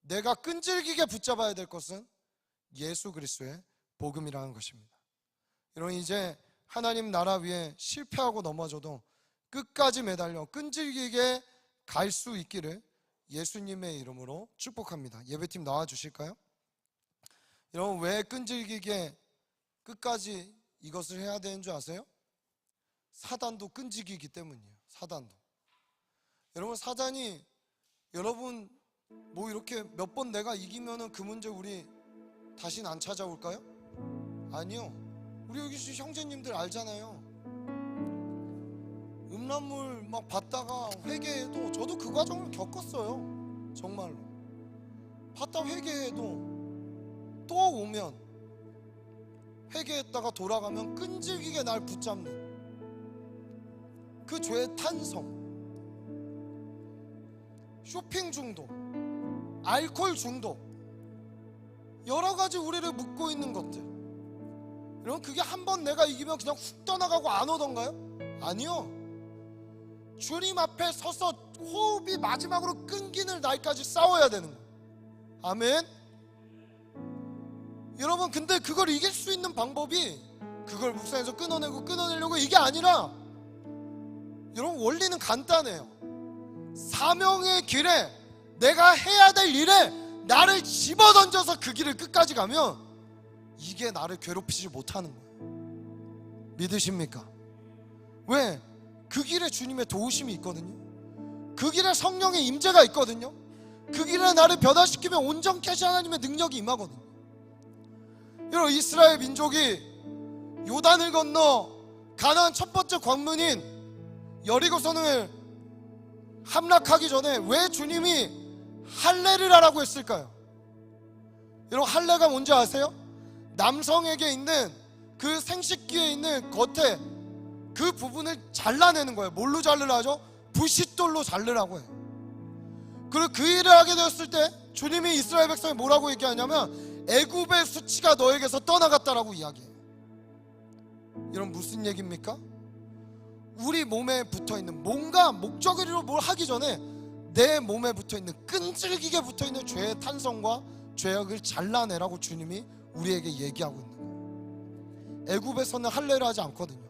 내가 끈질기게 붙잡아야 될 것은 예수 그리스도의 복음이라는 것입니다. 여러분, 이제 하나님 나라 위에 실패하고 넘어져도 끝까지 매달려 끈질기게 갈 수 있기를 예수님의 이름으로 축복합니다. 예배팀 나와 주실까요? 여러분, 왜 끈질기게 끝까지 이것을 해야 되는 줄 아세요? 사단도 끈질기기 때문이에요. 사단도. 여러분, 사단이 여러분 뭐 이렇게 몇 번 내가 이기면은 그 문제 우리 다시는 안 찾아올까요? 아니요. 우리 여기 형제님들 알잖아요. 음란물 막 받다가 회개해도, 저도 그 과정을 겪었어요. 정말로. 받다 회개해도 또 오면, 회개했다가 돌아가면 끈질기게 날 붙잡는 그 죄의 탄성, 쇼핑 중독, 알코올 중독, 여러 가지 우리를 묶고 있는 것들. 여러분, 그게 한 번 내가 이기면 그냥 훅 떠나가고 안 오던가요? 아니요. 주님 앞에 서서 호흡이 마지막으로 끊기는 날까지 싸워야 되는 거예요. 아멘. 여러분, 근데 그걸 이길 수 있는 방법이 그걸 묵상해서 끊어내려고 이게 아니라, 여러분, 원리는 간단해요. 사명의 길에, 내가 해야 될 일에 나를 집어던져서 그 길을 끝까지 가면 이게 나를 괴롭히지 못하는 거예요. 믿으십니까? 왜? 그 길에 주님의 도우심이 있거든요. 그 길에 성령의 임재가 있거든요. 그 길에 나를 변화시키면 온전케 하신 하나님의 능력이 임하거든요. 여러분, 이스라엘 민족이 요단을 건너 가나안 첫 번째 관문인 여리고성을 함락하기 전에 왜 주님이 할례를 하라고 했을까요? 여러분, 할례가 뭔지 아세요? 남성에게 있는 그 생식기에 있는 겉에 그 부분을 잘라내는 거예요. 뭘로 자르라죠? 부싯돌로 자르라고 해요. 그리고 그 일을 하게 되었을 때 주님이 이스라엘 백성에 뭐라고 얘기하냐면 애굽의 수치가 너에게서 떠나갔다라고 이야기해요. 이런 무슨 얘기입니까? 우리 몸에 붙어있는 뭔가 목적으로 뭘 하기 전에 내 몸에 붙어있는, 끈질기게 붙어있는 죄의 탄성과 죄악을 잘라내라고 주님이 우리에게 얘기하고 있는 거예요. 애굽에서는 할례를 하지 않거든요.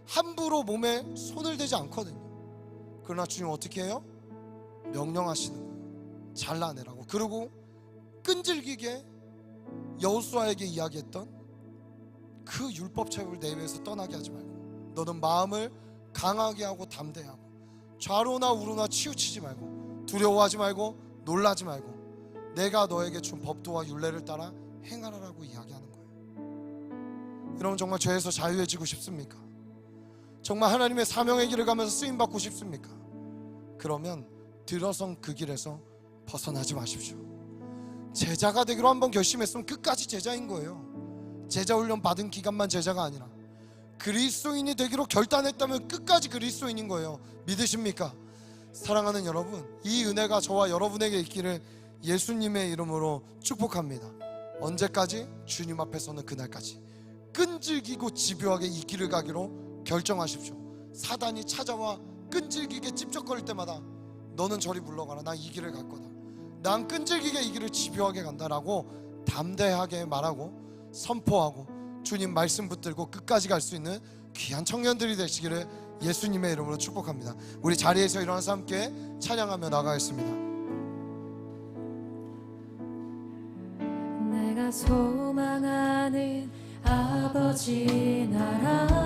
함부로 몸에 손을 대지 않거든요. 그러나 주님 어떻게 해요? 명령하시는 거예요. 잘라내라고. 그리고 끈질기게 여호수아에게 이야기했던 그 율법책을 내 위에서 떠나게 하지 말고, 너는 마음을 강하게 하고 담대하고 좌로나 우로나 치우치지 말고 두려워하지 말고 놀라지 말고 내가 너에게 준 법도와 율례를 따라 행하라라고 이야기하는 거예요. 여러분, 정말 죄에서 자유해지고 싶습니까? 정말 하나님의 사명의 길을 가면서 쓰임받고 싶습니까? 그러면 들어선 그 길에서 벗어나지 마십시오. 제자가 되기로 한번 결심했으면 끝까지 제자인 거예요. 제자 훈련 받은 기간만 제자가 아니라 그리스도인이 되기로 결단했다면 끝까지 그리스도인인 거예요. 믿으십니까? 사랑하는 여러분, 이 은혜가 저와 여러분에게 있기를 예수님의 이름으로 축복합니다. 언제까지? 주님 앞에 서는 그날까지 끈질기고 집요하게 이 길을 가기로 결정하십시오. 사단이 찾아와 끈질기게 찝쩍거릴 때마다 너는 저리 물러가라, 난 이 길을 갈 거다, 난 끈질기게 이 길을 집요하게 간다라고 담대하게 말하고 선포하고 주님 말씀 붙들고 끝까지 갈 수 있는 귀한 청년들이 되시기를 예수님의 이름으로 축복합니다. 우리 자리에서 일어나서 함께 찬양하며 나가겠습니다. 내가 소망하는 아버지 나라,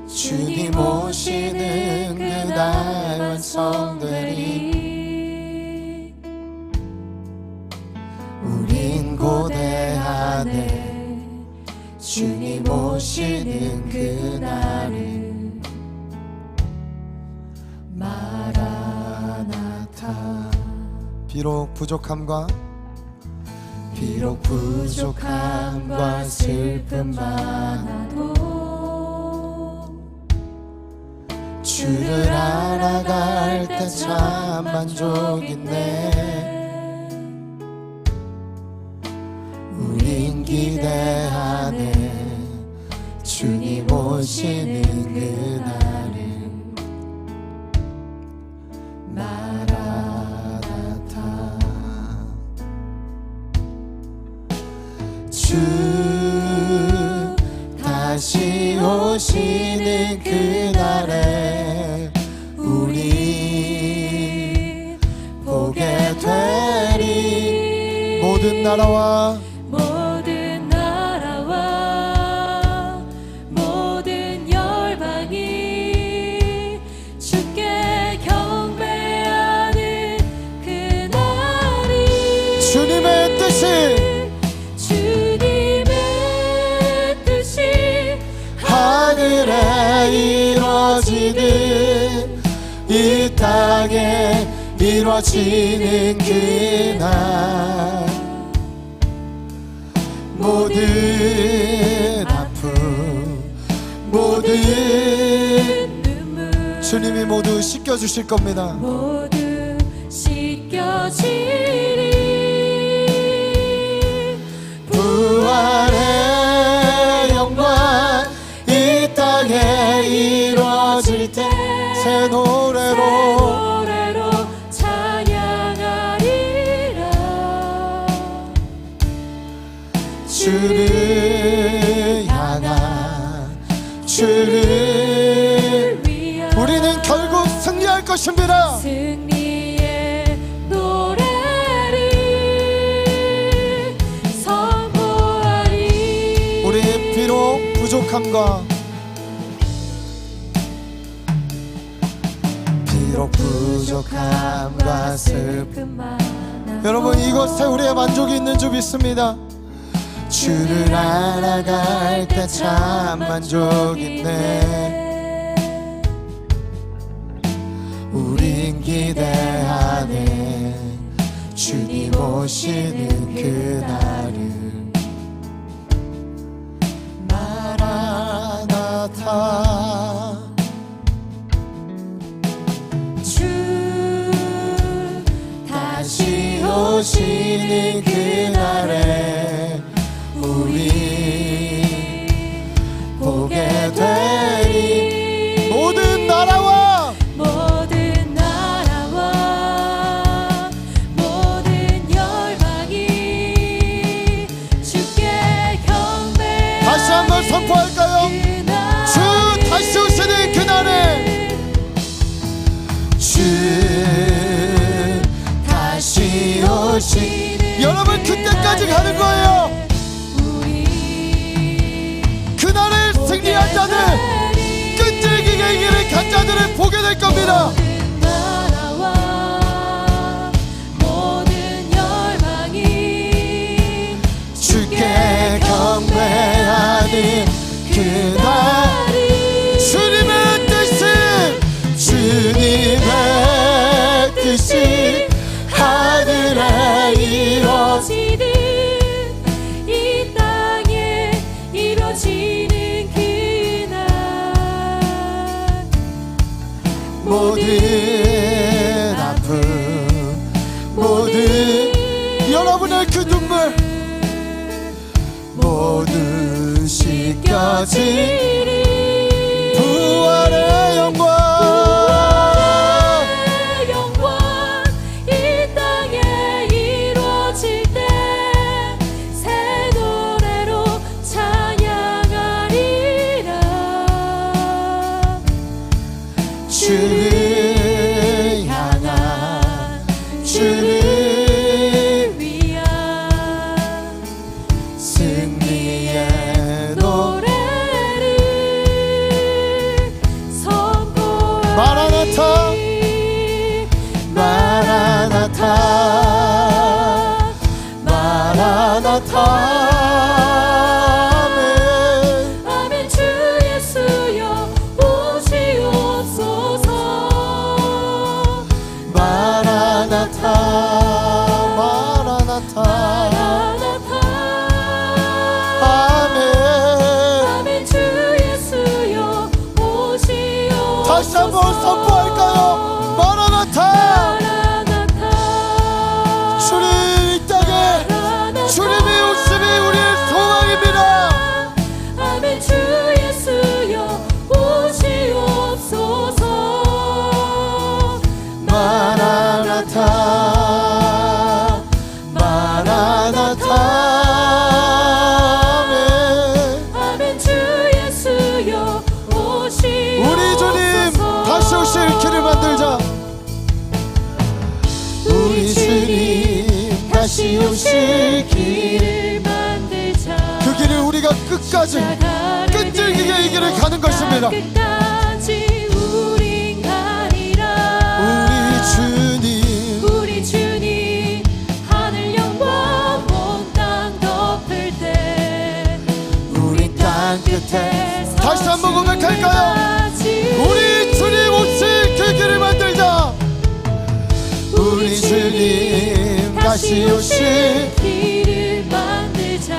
주님 오시는 그날 완성되리. 우린 고대하네 주님 오시는 그날을. 마라나타. 비록 부족함과 슬픔 많아도 주를 알아갈 때 참 만족이네. 우린 기대하네 주님 오시는 그날을. 마라나타. 주 다시 오시는 그날에 우리 보게 되리. 모든 나라와 모든 열방이 주께 경배하는 그날이. 주님의 뜻이 하늘에 이루어지듯 이 땅에 이루어지는 그날. 모든 아픔 모든 눈물 주님이 모두 씻겨주실 겁니다. 모두 씻겨지리. 부활의 영광 이 땅에 이루어질 때 새 노래로 찬양하리라. 주를 향한 주를 위한 우리는 결국 승리할 것입니다. 승리의 노래를 선포하리. 우리 비록 부족함과 슬픔 여러분 이것에 우리의 만족이 있는 줄 믿습니다. 주를 알아갈 때 참 만족있네. 우린 기대하네 주님 오시는 그날을. 마라나타. 주 다시 오시는 그날에 우리 보게 되리. 모든 나라와 모든 열방이 주께 경배. 다시 한번 선포할까요? 주 다시 오시는 그날에 주 다시 오시는 여러분 그때까지 가는 거예요. 그날을 승리한 자들 끈질기게 이 길을 간 자들을 보게 될 겁니다. 모든 나라와 모든 열방이 주께 경배하는 그날. 주님의 뜻이 하늘에 이루어지듯 이 땅에 이루어지는 그날. 모든 아픔 모든 여러분의 그 눈물 모두 씻겨지리. 부활의 영광 이 땅에 이루어질 때 새 노래로 찬양하리라. 주를 향한 주를 위한 승리의 노래를 선포하리. 마라나타 마라나타 마라나타. 아멘. 주 예수여 오시옵소서. 마라나타 마라나타. 아멘. 아멘. 주 예수여 오시옵소서. 다시 다시 한번 선포할까요? 마라나타. 주님 이 땅에 주님이 오심이 우리의 소망입니다. 아멘. 주 예수여 오시옵소서. 마라나타 마라나타. 아멘. 주 예수여 오시옵소서. 우리 주님 다시 오실 길을 만들자. 우리 주님 다시 오실 길, 그 길을 우리가 끝까지 끈질기게 이 길을 가는 것입니다. 끝까지 우린 가리라. 우리 주님 하늘 영광 온 땅 덮을 때 우리 땅 끝에 다시 한번 고백할까요? 우리 주님 오실 그 길을 만들자. 우리 주님 다시 오실 길을 만들자.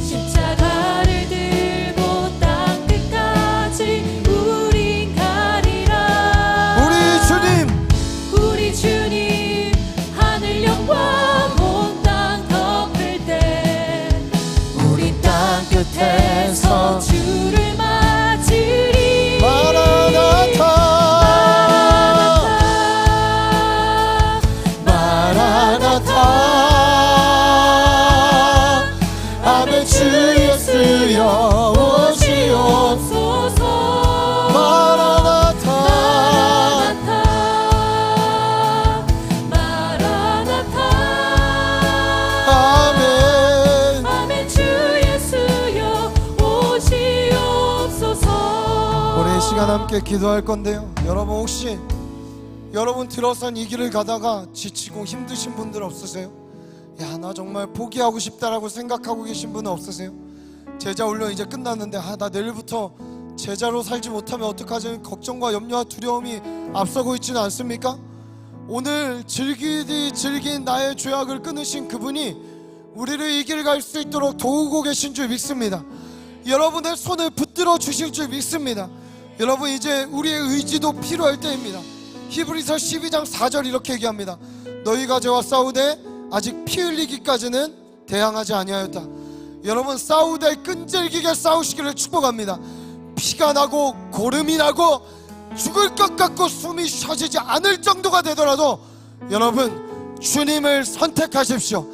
십자가를 들고 땅 끝까지 우린 가리라. 우리 주님 하늘 영광 온 땅 덮을 때 우리 땅 끝에서 주를 맞으리. 마라나타 아멘. 주 예수여 오시옵소서. 마라나타 아멘. 아멘. 주 예수여 오시옵소서. 우리 이 시간 함께 기도할 건데요, 여러분 혹시 여러분 들어선 이 길을 가다가 지치고 힘드신 분들 없으세요? 야, 나 정말 포기하고 싶다라고 생각하고 계신 분은 없으세요? 제자 훈련 이제 끝났는데 나 내일부터 제자로 살지 못하면 어떡하지? 걱정과 염려와 두려움이 앞서고 있지는 않습니까? 오늘 질긴 나의 죄악을 끊으신 그분이 우리를 이 길 갈 수 있도록 도우고 계신 줄 믿습니다. 여러분의 손을 붙들어 주실 줄 믿습니다. 여러분 이제 우리의 의지도 필요할 때입니다. 히브리서 12장 4절 이렇게 얘기합니다. 너희가 저와 싸우되 아직 피 흘리기까지는 대항하지 아니하였다. 여러분 싸우되 끈질기게 싸우시기를 축복합니다. 피가 나고 고름이 나고 죽을 것 같고 숨이 쉬어지지 않을 정도가 되더라도 여러분 주님을 선택하십시오.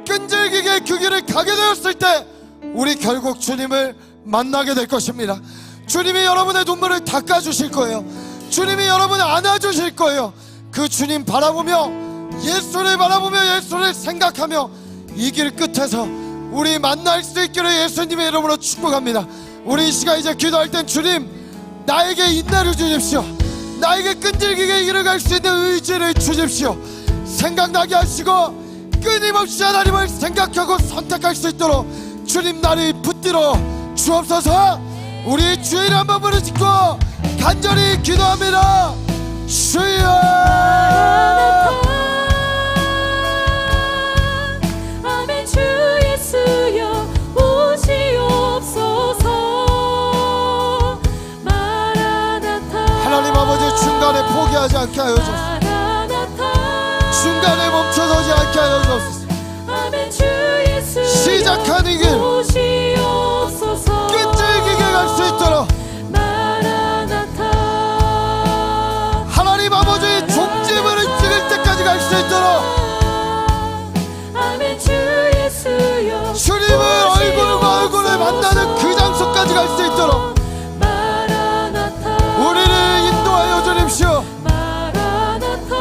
끈질기게 그 길을 가게 되었을 때 우리 결국 주님을 만나게 될 것입니다. 주님이 여러분의 눈물을 닦아주실 거예요. 주님이 여러분을 안아주실 거예요. 그 주님 바라보며 예수를 바라보며 예수를 생각하며 이 길 끝에서 우리 만날 수 있기를 예수님의 이름으로 축복합니다. 우리 이 시간 이제 기도할 땐 주님 나에게 인내를 주십시오. 나에게 끈질기게 이 길을 갈 수 있는 의지를 주십시오. 생각나게 하시고 끊임없이 하나님을 생각하고 선택할 수 있도록 주님 나를 붙들어 주옵소서. 우리 주일 한번 부르짖고 간절히 기도합니다. 주여 아멘. 주 예수여 오시옵소서. 마라나타. 하나님 아버지 중간에 포기하지 않게 하여 주옵소서. 마라나타. 중간에 멈춰서지 않게 하여 주옵소서. 아멘. 주 예수여 시작한 이 길 오시옵소서. 끈질기게 갈 수 있도록 마라나타. 하나님 아버지 종지부를 찍을 때까지 갈 수 있도록 아멘. 주 예수여 주님을 얼굴과 얼굴을 만나는 그 장소까지 갈 수 있도록 마라나타. 우리를 인도하여 주십시오. 마라나타.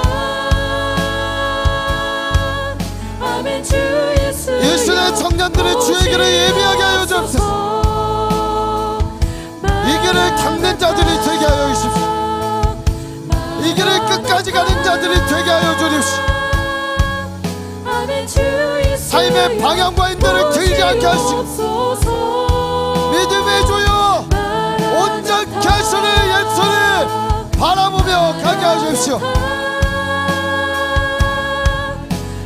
아멘. 주 예수여 예수의 청년들의 주의 길을 예비하게 하여 주옵소서. 이 길을 닦는 자들이 되게 하여 주십시오. 이 길을 끝까지 가는 자들이 되게 하여 주십시오. 아멘. 주 예수여 삶의 방향과 인도를 틀지 않게 하시고 믿음의 주여 온전케 하시는 예수를 바라보며 가게 하십시오.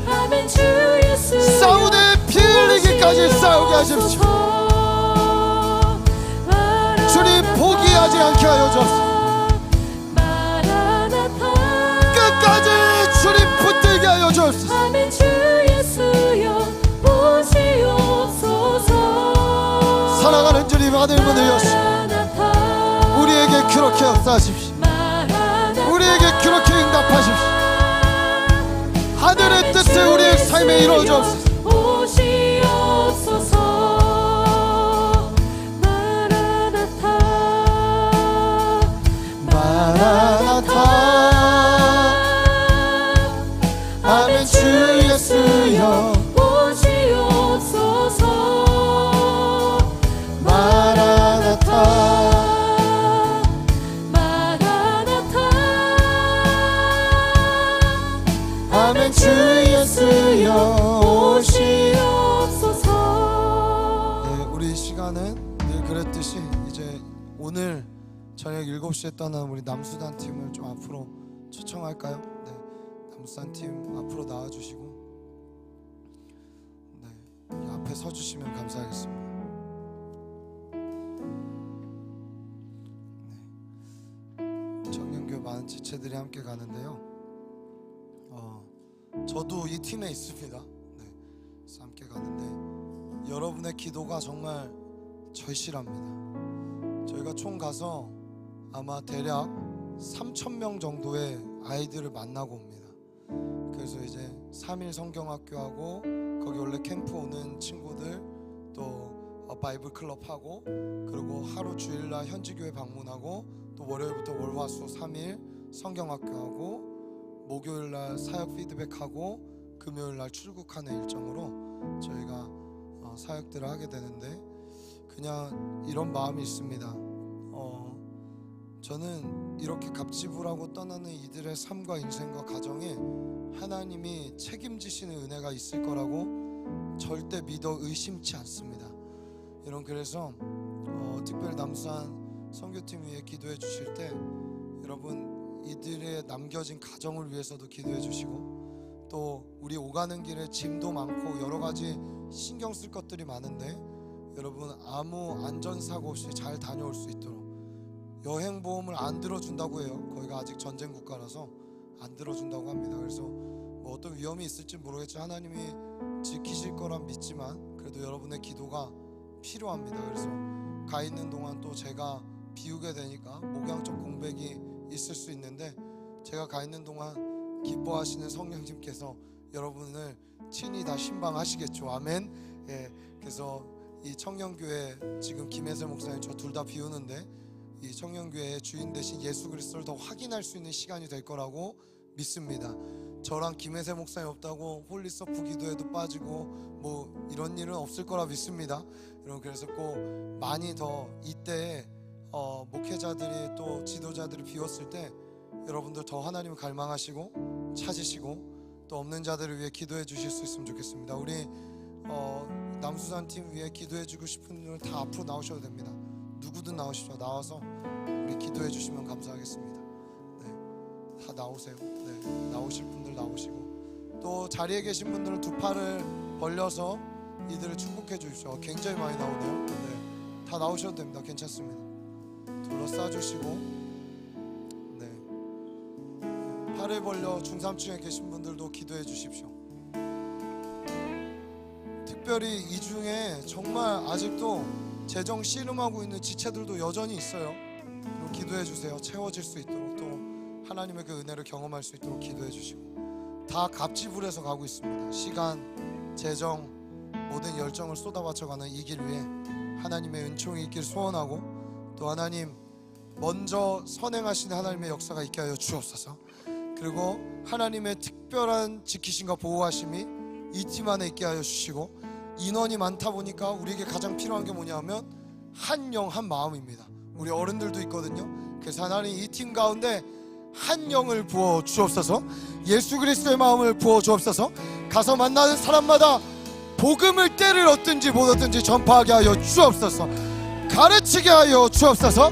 아멘. 주 예수여 싸우되 피 흘리기까지 싸우게 하십시오. 주님 포기하지 않게 하여 주옵소서. 사랑하는 주님 아들분들이었습니다. 우리에게 그렇게 역사하십시오. 우리에게 그렇게 응답하십시오. 하늘의 뜻을 우리의 삶에 이루어 주옵소서. 오시옵소서. 마라나타 아멘. 주 예수여 오시옵소서. 마라나타 마라나타. 아멘. 주 예수여 오시옵소서. 네, 우리 이 시간은 늘 그랬듯이 이제 오늘 저녁 7시에 떠난 우리 남수단 팀을 좀 앞으로 초청할까요? 네, 남수단 팀 앞으로 나와주시고 네, 이 앞에 서주시면 감사하겠습니다. 네, 청년교회 많은 지체들이 함께 가는데요. 저도 이 팀에 있습니다. 네, 그래서 함께 가는데 여러분의 기도가 정말 절실합니다. 저희가 총 가서 아마 대략 3,000명 정도의 아이들을 만나고 옵니다. 그래서 이제 3일 성경학교하고 거기 원래 캠프 오는 친구들 또 바이블 클럽 하고 그리고 하루 주일날 현지교회 방문하고 또 월요일부터 월화수 3일 성경학교하고 목요일날 사역 피드백하고 금요일날 출국하는 일정으로 저희가 사역들을 하게 되는데 그냥 이런 마음이 있습니다. 저는 이렇게 갑지불하고 떠나는 이들의 삶과 인생과 가정에 하나님이 책임지시는 은혜가 있을 거라고 절대 믿어 의심치 않습니다. 여러분, 그래서 특별히 남수단 선교팀 위해 기도해 주실 때 여러분 이들의 남겨진 가정을 위해서도 기도해 주시고 또 우리 오가는 길에 짐도 많고 여러 가지 신경 쓸 것들이 많은데 여러분 아무 안전사고 없이 잘 다녀올 수 있도록 여행보험을 안 들어준다고 해요. 거기가 아직 전쟁 국가라서 안 들어준다고 합니다. 그래서 뭐 어떤 위험이 있을지 모르겠지만 하나님이 지키실 거란 믿지만 그래도 여러분의 기도가 필요합니다. 그래서 가 있는 동안 또 제가 비우게 되니까 목양적 공백이 있을 수 있는데 제가 가 있는 동안 기뻐하시는 성령님께서 여러분을 친히 다 신방하시겠죠. 아멘. 예, 그래서 이 청년교회 지금 김혜세 목사님 저 둘 다 비우는데 이 청년교회의 주인 되신 예수 그리스도를 더 확인할 수 있는 시간이 될 거라고 믿습니다. 저랑 김혜세 목사님 없다고 홀리서프 기도에도 빠지고 뭐 이런 일은 없을 거라 믿습니다. 여러분, 그래서 꼭 많이 더 이때 목회자들이 또 지도자들이 비웠을 때 여러분들 더 하나님을 갈망하시고 찾으시고 또 없는 자들을 위해 기도해 주실 수 있으면 좋겠습니다. 우리 남수단 팀 위해 기도해 주고 싶은 분들 다 앞으로 나오셔도 됩니다. 누구든 나오십시오. 나와서 우리 기도해 주시면 감사하겠습니다. 네, 다 나오세요. 네, 나오실 분들 나오시고 또 자리에 계신 분들은 두 팔을 벌려서 이들을 축복해 주십시오. 굉장히 많이 나오네요. 네, 다 나오셔도 됩니다. 괜찮습니다. 둘러싸 주시고 네, 팔을 벌려 중삼층에 계신 분들도 기도해 주십시오. 특별히 이 중에 정말 아직도 재정 씨름하고 있는 지체들도 여전히 있어요. 기도해 주세요. 채워질 수 있도록 또 하나님의 그 은혜를 경험할 수 있도록 기도해 주시고 다 갑지불에서 가고 있습니다. 시간, 재정, 모든 열정을 쏟아바쳐가는 이 길 위에 하나님의 은총이 있길 소원하고 또 하나님 먼저 선행하시는 하나님의 역사가 있게 하여 주옵소서. 그리고 하나님의 특별한 지키심과 보호하심이 이 팀 안에 있게 하여 주시고 인원이 많다 보니까 우리에게 가장 필요한 게 뭐냐면 한 영 한 마음입니다. 우리 어른들도 있거든요. 그래서 하나님 이 팀 가운데 한 영을 부어 주옵소서. 예수 그리스도의 마음을 부어 주옵소서. 가서 만나는 사람마다 복음을 때를 얻든지 못 얻든지 전파하게 하여 주옵소서. 가르치게 하여 주옵소서.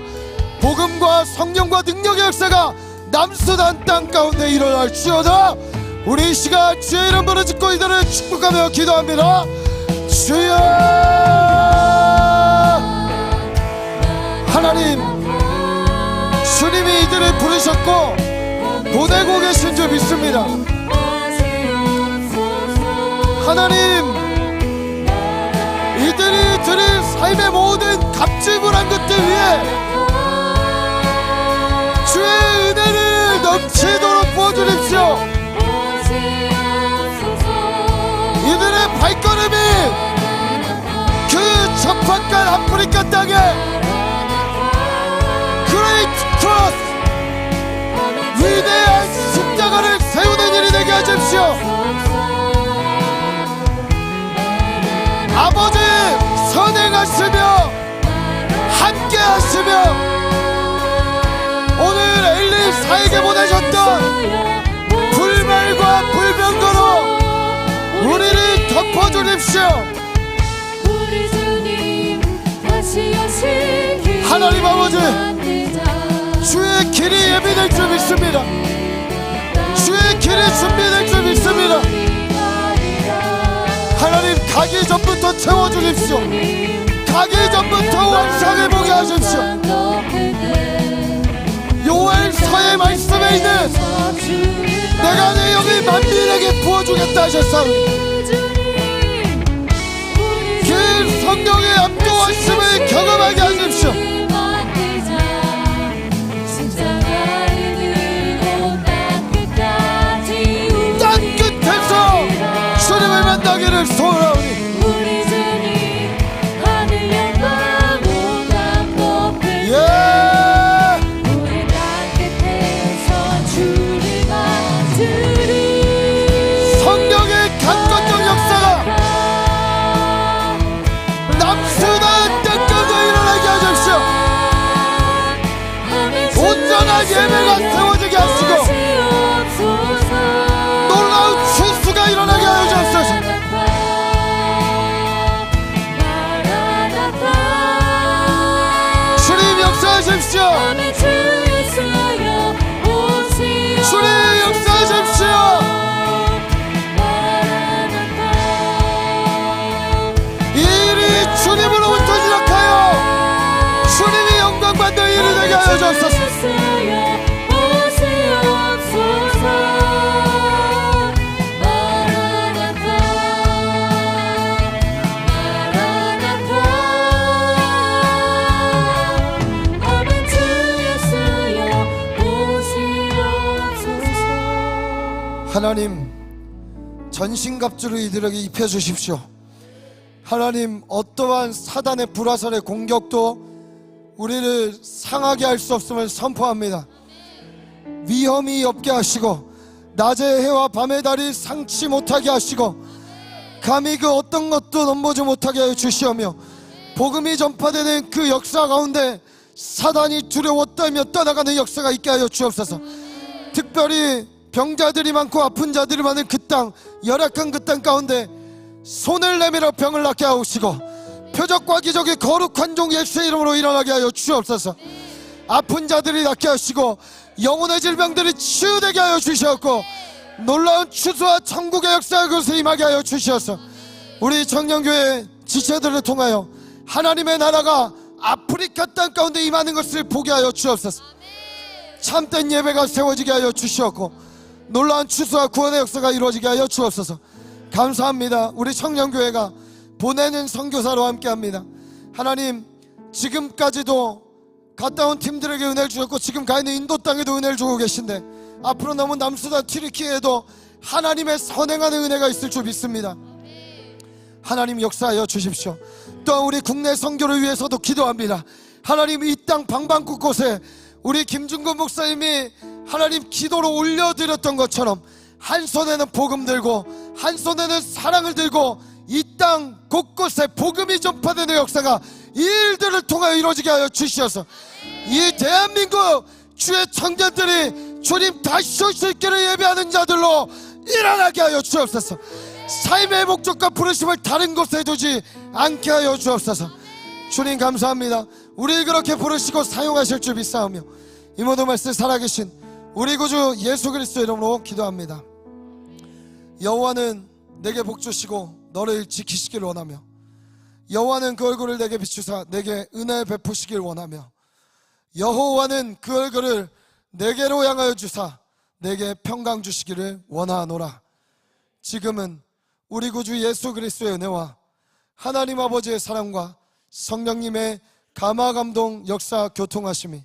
복음과 성령과 능력의 역사가 남수단 땅 가운데 일어날 주어다. 우리 이 시간 주의 이름 부르짖고 이들을 축복하며 기도합니다. 주여, 하나님 주님이 이들을 부르셨고 보내고 계신 줄 믿습니다. 하나님 이들이 드릴 삶의 모든 값지불한 것들 위해 주의 은혜를 넘치도록 부어주십시오. 이들의 발걸음이 그 적박한 아프리카 땅에 그레이트 크로스 위대한 십자가를 세우는 일이 되게 하십시오. 아버지 선행하시며 함께 하시며 오늘 엘리사에게 보내셨던 불말과 불병거로 우리를 덮어주십시오. 하나님 아버지, 주의 길이 예비될 줄 믿습니다. 주의 길이 준비될 줄 믿습니다. 하나님, 가기 전부터 채워주십시오. 가기 전부터 완성해보게 하십시오. 요엘서의 말씀에 있는 내가 내 영을 만민에게 부어주겠다 하셨사오니 그 성령의 압도하심을 경험하게 하십시오. 땅 끝에서 주님을 만나기를 소원하오니 성령의 강건적 역사가 남수단 땅가운데 일어나게 하십시오. 온전한 예배가 세워지게 하시고 놀라운 추수가 일어나게 하여 주옵소서. 주님 역사하십시오. 주님 역사하십시오. 이 일이 주님으로부터 시작하여 주님이 영광받는 일이 되게 하여 주옵소서. 하나님, 전신갑주를 이들에게 입혀주십시오. 하나님, 어떠한 사단의 불화살의 공격도 우리를 상하게 할 수 없음을 선포합니다. 위험이 없게 하시고 낮의 해와 밤의 달이 상치 못하게 하시고 감히 그 어떤 것도 넘보지 못하게 하여 주시오며 복음이 전파되는 그 역사 가운데 사단이 두려워 떨며 떠나가는 역사가 있게 하여 주옵소서. 특별히 병자들이 많고 아픈 자들이 많은 그 땅, 열악한 그 땅 가운데 손을 내밀어 병을 낫게 하시고 표적과 기적이 거룩한 종 예수의 이름으로 일어나게 하여 주옵소서. 아픈 자들이 낫게 하시고 영혼의 질병들이 치유되게 하여 주시옵고 놀라운 추수와 천국의 역사가 그것에 임하게 하여 주시옵소서. 우리 청년교회 지체들을 통하여 하나님의 나라가 아프리카 땅 가운데 임하는 것을 보게 하여 주옵소서. 참된 예배가 세워지게 하여 주시옵고 놀라운 추수와 구원의 역사가 이루어지게 하여 주옵소서. 감사합니다. 우리 청년교회가 보내는 선교사로 함께합니다. 하나님, 지금까지도 갔다 온 팀들에게 은혜를 주셨고 지금 가 있는 인도 땅에도 은혜를 주고 계신데 앞으로 남은 남수단 튀르키예에도 하나님의 선행하는 은혜가 있을 줄 믿습니다. 하나님 역사하여 주십시오. 또한 우리 국내 선교를 위해서도 기도합니다. 하나님, 이 땅 방방곳곳에 우리 김준건 목사님이 하나님 기도로 올려드렸던 것처럼 한 손에는 복음 들고 한 손에는 사랑을 들고 이 땅 곳곳에 복음이 전파되는 역사가 이 일들을 통하여 이루어지게 하여 주시옵소서. 이 대한민국 주의 청년들이 주님 다시 오실 길을 예배하는 자들로 일어나게 하여 주옵소서. 삶의 목적과 부르심을 다른 곳에 두지 않게 하여 주옵소서. 주님 감사합니다. 우리를 그렇게 부르시고 사용하실 줄 믿사오며 이 모든 말씀 살아계신 우리 구주 예수 그리스도 이름으로 기도합니다. 여호와는 내게 복 주시고 너를 지키시길 원하며 여호와는 그 얼굴을 내게 비추사 내게 은혜 베푸시길 원하며 여호와는 그 얼굴을 내게로 향하여 주사 내게 평강 주시기를 원하노라. 지금은 우리 구주 예수 그리스도의 은혜와 하나님 아버지의 사랑과 성령님의 감화 감동 역사 교통하심이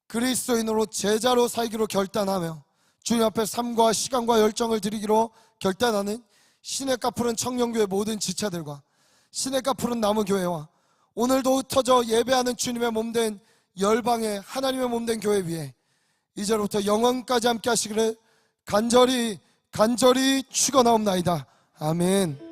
그리스도인으로 제자로 살기로 결단하며 주님 앞에 삶과 시간과 열정을 드리기로 결단하는 시냇가 푸른 청년교회 모든 지체들과 시냇가 푸른 나무교회와 오늘도 흩어져 예배하는 주님의 몸된 열방의 하나님의 몸된 교회 위에 이제로부터 영원까지 함께 하시기를 간절히 축원하옵나이다. 아멘.